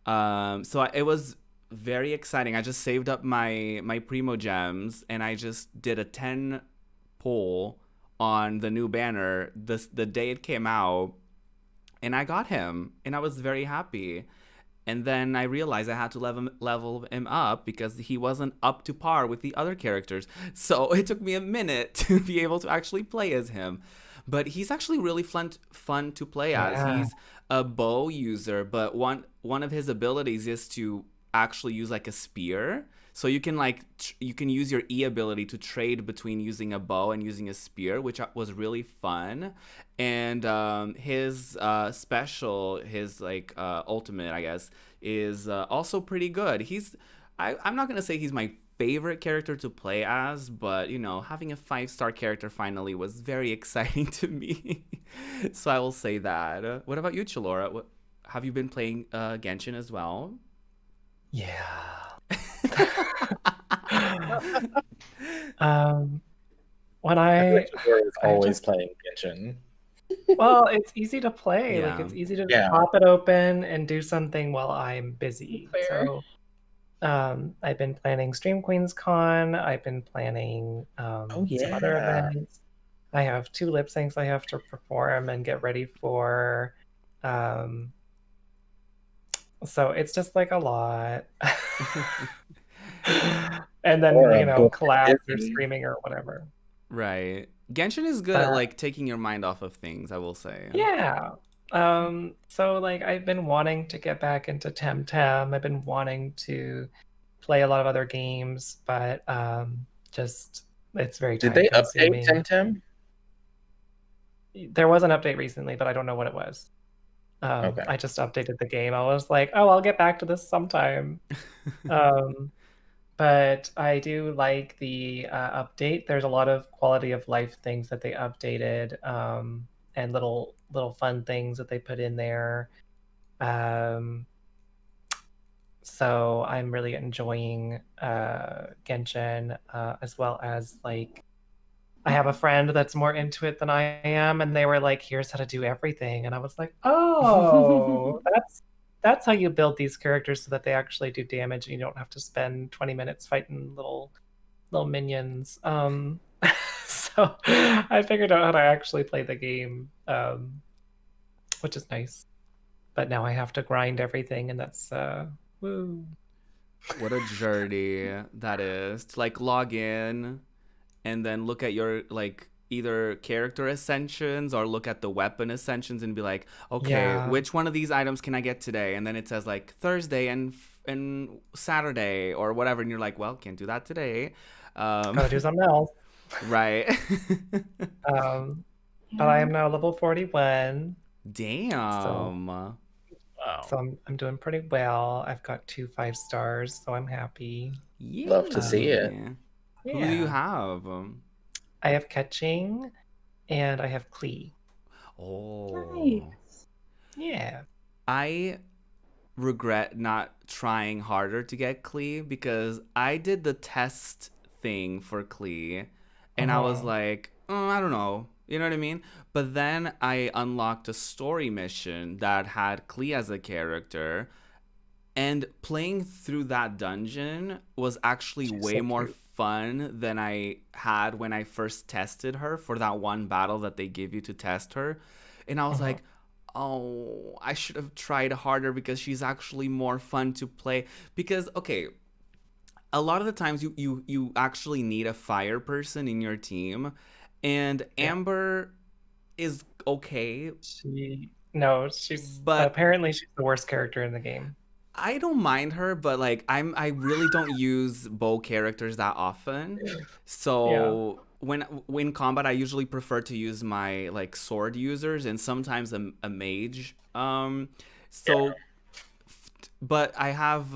It was very exciting. I just saved up my Primo gems and I just did a 10 pull on the new banner the day it came out, and I got him, and I was very happy. And then I realized I had to level him up because he wasn't up to par with the other characters. So it took me a minute to be able to actually play as him. But he's actually really fun to play as. Yeah. He's a bow user, but one of his abilities is to actually use like a spear. So you can you can use your E ability to trade between using a bow and using a spear, which was really fun. And his special, his ultimate, I guess, is also pretty good. I'm not gonna say he's my favorite character to play as, but you know, having a 5-star character finally was very exciting to me. So I will say that. What about you, Chalora? Have you been playing Genshin as well? Yeah. When I I feel like Chidori is I always just playing Genshin. well, it's easy to play. Like Yeah. it's easy to Yeah. pop it open and do something while I'm busy. Fair. So I've been planning Stream Queens Con. I've been planning some other yeah. events. I have 2 lip syncs I have to perform and get ready for. So it's just like a lot. And then, Or a you know, book collabs or busy. streaming or whatever. Right. Genshin is good at Uh, like taking your mind off of things, I will say. Yeah. So like I've been wanting to get back into Temtem. I've been wanting to play a lot of other games, but just it's very Did time they consuming. update Temtem? There was an update recently, but I don't know what it was. Okay. I just updated the game. I was like, oh, I'll get back to this sometime. But I do like the update. There's a lot of quality of life things that they updated, and little fun things that they put in there. So I'm really enjoying Genshin, as well as like I have a friend that's more into it than I am, and they were like, "Here's how to do everything," and I was like, "Oh, that's how you build these characters so that they actually do damage, and you don't have to spend 20 minutes fighting little minions." So I figured out how to actually play the game, which is nice. But now I have to grind everything, and that's woo. What a journey that is to like log in and then look at your like either character ascensions or look at the weapon ascensions and be like, okay, Yeah. which one of these items can I get today? And then it says like Thursday and Saturday or whatever, and you're like, well, can't do that today. Gotta do something else. Right. But I am now level 41. Damn. Wow. So I'm doing pretty well. I've got 2 5 stars, so I'm happy. Yeah. Love to see it. Who do you have? I have Catching and I have Klee. Oh. Nice. Yeah. I regret not trying harder to get Klee because I did the test thing for Klee and I was like, oh, I don't know. You know what I mean? But then I unlocked a story mission that had Klee as a character, and playing through that dungeon was actually She's way so more cute. fun than I had when I first tested her for that one battle that they give you to test her. And I was like, oh, I should have tried harder because she's actually more fun to play. Because, okay, a lot of the times you actually need a fire person in your team, and Amber is okay, She's but apparently she's the worst character in the game. I don't mind her, but like I really don't use bow characters that often. So when in combat, I usually prefer to use my like sword users and sometimes a mage. So but I have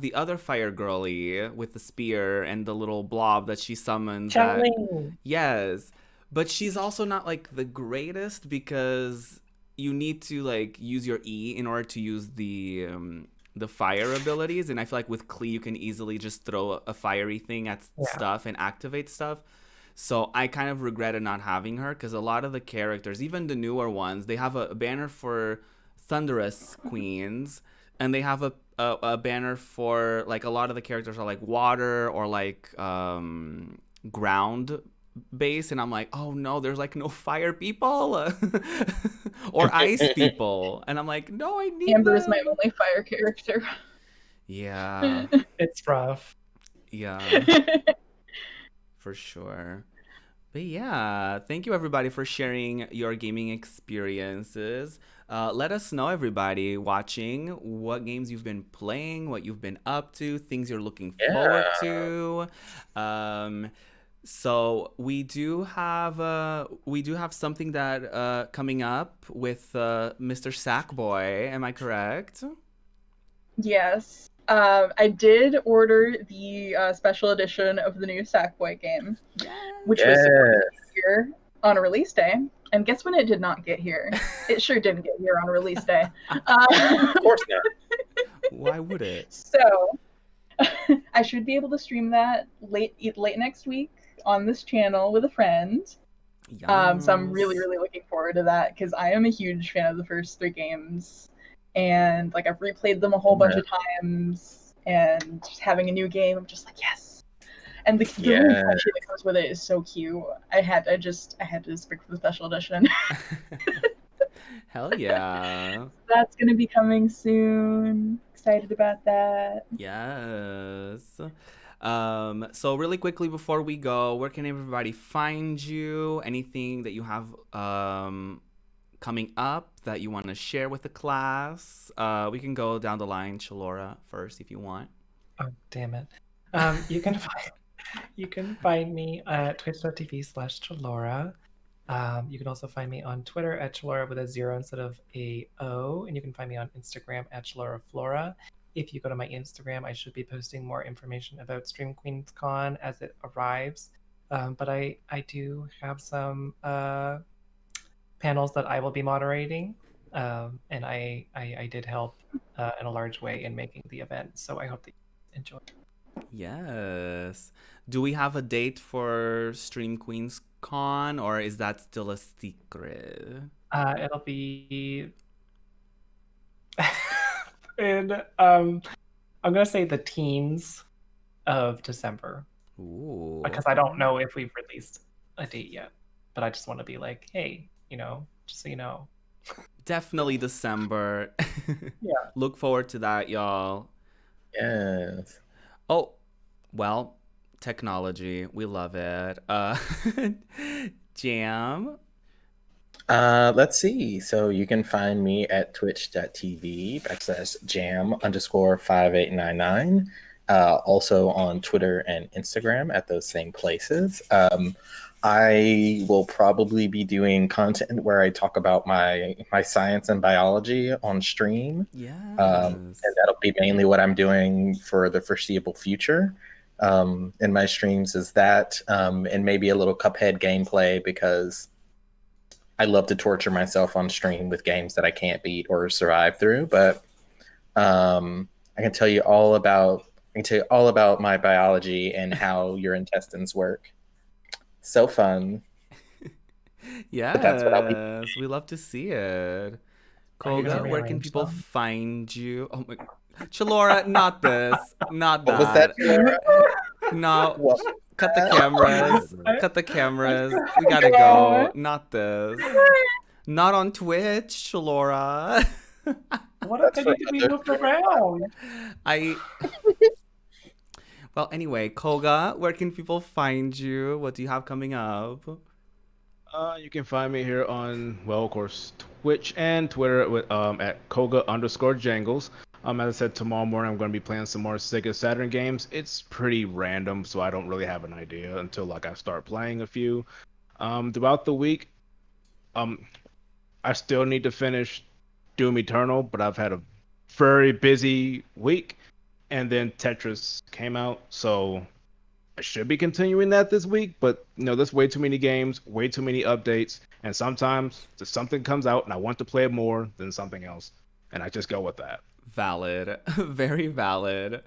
the other fire girly with the spear and the little blob that she summons. Channeling. Yes, but she's also not like the greatest because you need to like use your E in order to use the fire abilities, and I feel like with Klee you can easily just throw a fiery thing at stuff and activate stuff. So I kind of regretted not having her because a lot of the characters, even the newer ones, they have a banner for Thunderous Queens, and they have a banner for like a lot of the characters are like water or like ground base, and I'm like, oh no, there's like no fire people or ice people, and I'm like, no, I need Amber is them. my only fire character. Yeah, It's rough. yeah, for sure. But yeah, thank you everybody for sharing your gaming experiences. Let us know, everybody watching, what games you've been playing, what you've been up to, things you're looking forward to. So we do have something that coming up with Mr. Sackboy. Am I correct? Yes. I did order the special edition of the new Sackboy game, which was supposed to be here on a release day. And guess when it did not get here? It sure didn't get here on a release day. Of course not. Why would it? So I should be able to stream that late next week on this channel with a friend. So I'm really, really looking forward to that because I am a huge fan of the first 3 games. And like I've replayed them a whole bunch of times, and just having a new game, I'm just like, yes. And the plushie that comes with it is so cute. I had to just pick for the special edition. Hell yeah. That's gonna be coming soon. Excited about that. Yes. So really quickly before we go, where can everybody find you? Anything that you have coming up that you want to share with the class? We can go down the line. Chalora first if you want. Oh, damn it. You can find me at twitch.tv/Chalora. You can also find me on Twitter at Chalora with a 0 instead of a O, and you can find me on Instagram at ChaloraFlora. If you go to my Instagram, I should be posting more information about Stream Queens Con as it arrives. But I do have some panels that I will be moderating, and I did help in a large way in making the event. So I hope that you enjoy. Yes. Do we have a date for Stream Queens Con, or is that still a secret? It'll be in I'm gonna say the teens of December Ooh. because I don't know if we've released a date yet, but I just want to be like, hey, just so you know. Definitely December. Yeah. Look forward to that, y'all. Yes. Oh, well, technology. We love it. Jam. Let's see. So you can find me at twitch.tv/jam_5899. Also on Twitter and Instagram at those same places. I will probably be doing content where I talk about my science and biology on stream. Yes. And that'll be mainly what I'm doing for the foreseeable future. In my streams is that, and maybe a little Cuphead gameplay because I love to torture myself on stream with games that I can't beat or survive through. But I can tell you all about my biology and how your intestines work. So fun. Yes. That's what I'll be. We love to see it. Are you gonna Koga, where can rearrange people them? find you? Oh my, Chalora, not this, not What was that? that. No, What? cut the cameras. Cut the cameras. We gotta go. Not this. Not on Twitch, Chalora. What That's if for they need to be moved around? Well, anyway, Koga, where can people find you? What do you have coming up? You can find me here on, well, of course, Twitch and Twitter with at Koga_Jangles. As I said, tomorrow morning I'm going to be playing some more Sega Saturn games. It's pretty random, so I don't really have an idea until like I start playing a few. Throughout the week, I still need to finish Doom Eternal, but I've had a very busy week, and then Tetris came out, so I should be continuing that this week, but there's way too many games, way too many updates, and sometimes just something comes out and I want to play it more than something else, and I just go with that. Valid. Very valid.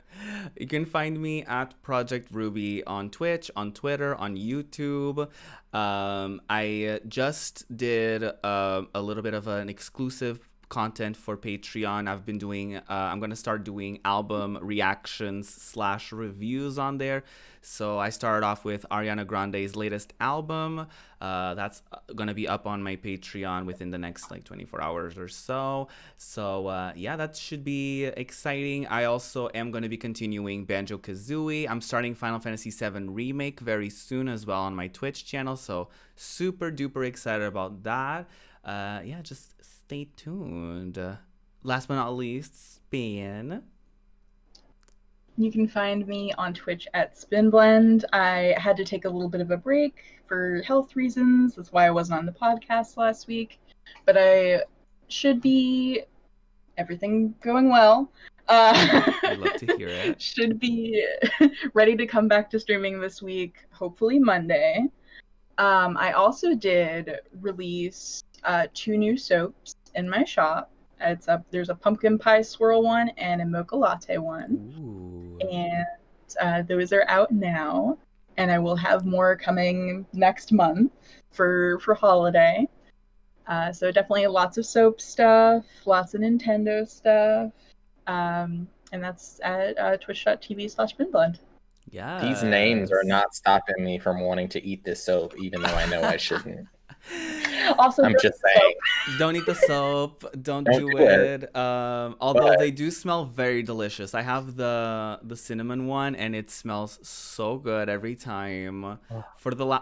You can find me at Project Ruby on Twitch, on Twitter, on YouTube. I just did a little bit of an exclusive content for Patreon. I've been doing I'm gonna start doing album reactions / reviews on there. So I started off with Ariana Grande's latest album. That's gonna be up on my Patreon within the next 24 hours or so. So yeah, that should be exciting. I also am gonna be continuing Banjo-Kazooie. I'm starting Final Fantasy VII Remake very soon as well on my Twitch channel. So super duper excited about that. Yeah, just stay tuned. Last but not least, Spin. You can find me on Twitch at SpinBlend. I had to take a little bit of a break for health reasons. That's why I wasn't on the podcast last week. But I should be everything going well. I'd love to hear it. Should be ready to come back to streaming this week, hopefully Monday. I also did release 2 new soaps in my shop. There's a pumpkin pie swirl one and a mocha latte one. Ooh. And those are out now. And I will have more coming next month for holiday. So definitely lots of soap stuff, lots of Nintendo stuff. And that's at twitch.tv/binblend. Yeah. These names are not stopping me from wanting to eat this soap, even though I know I shouldn't. Also, I'm just saying. Don't eat the soap. Don't do do it. it. Although But- they do smell very delicious. I have the cinnamon one, and it smells so good every time. For the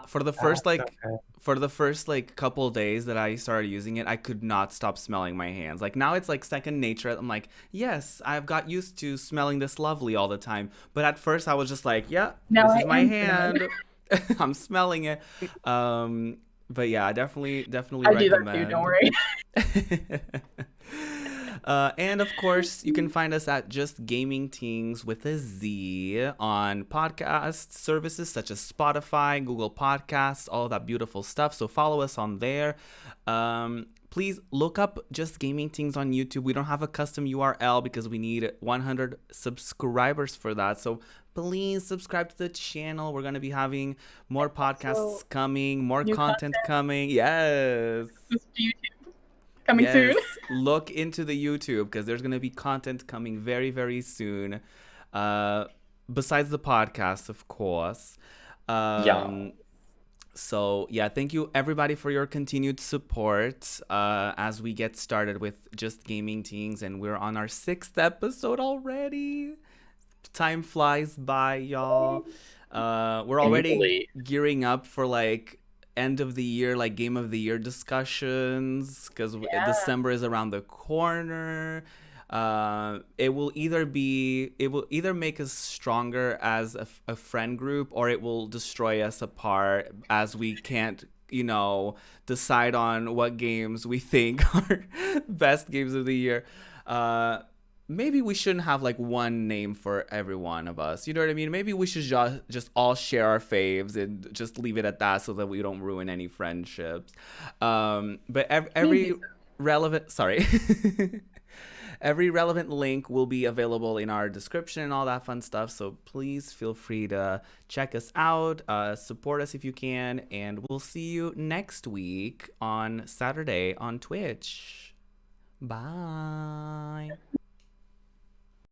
first couple days that I started using it, I could not stop smelling my hands. Like now it's like second nature. I'm like, yes, I've got used to smelling this lovely all the time. But at first I was just like, yeah, Now this I is my am hand. I'm smelling it. But yeah, I definitely I do that recommend. too, don't worry. And of course, you can find us at Just Gaming Tingz with a Z on podcast services such as Spotify, Google Podcasts, all of that beautiful stuff. So follow us on there. please look up Just Gaming Tingz on YouTube. We don't have a custom URL because we need 100 subscribers for that. So please subscribe to the channel. We're going to be having more podcasts coming, more content coming. Yes. YouTube coming soon. Look into the YouTube because there's going to be content coming very, very soon. Besides the podcast, of course. So, yeah, thank you, everybody, for your continued support as we get started with Just Gaming Tingz. And we're on our 6th episode already. Time flies by, y'all. We're already gearing up for, like, end of the year, like, Game of the Year discussions because December is around the corner. It will either make us stronger as a friend group, or it will destroy us apart as we can't, decide on what games we think are best games of the year. Maybe we shouldn't have like one name for every one of us. You know what I mean? Maybe we should just all share our faves and just leave it at that so that we don't ruin any friendships. But every relevant, sorry. Every relevant link will be available in our description and all that fun stuff. So please feel free to check us out, support us if you can, and we'll see you next week on Saturday on Twitch. Bye.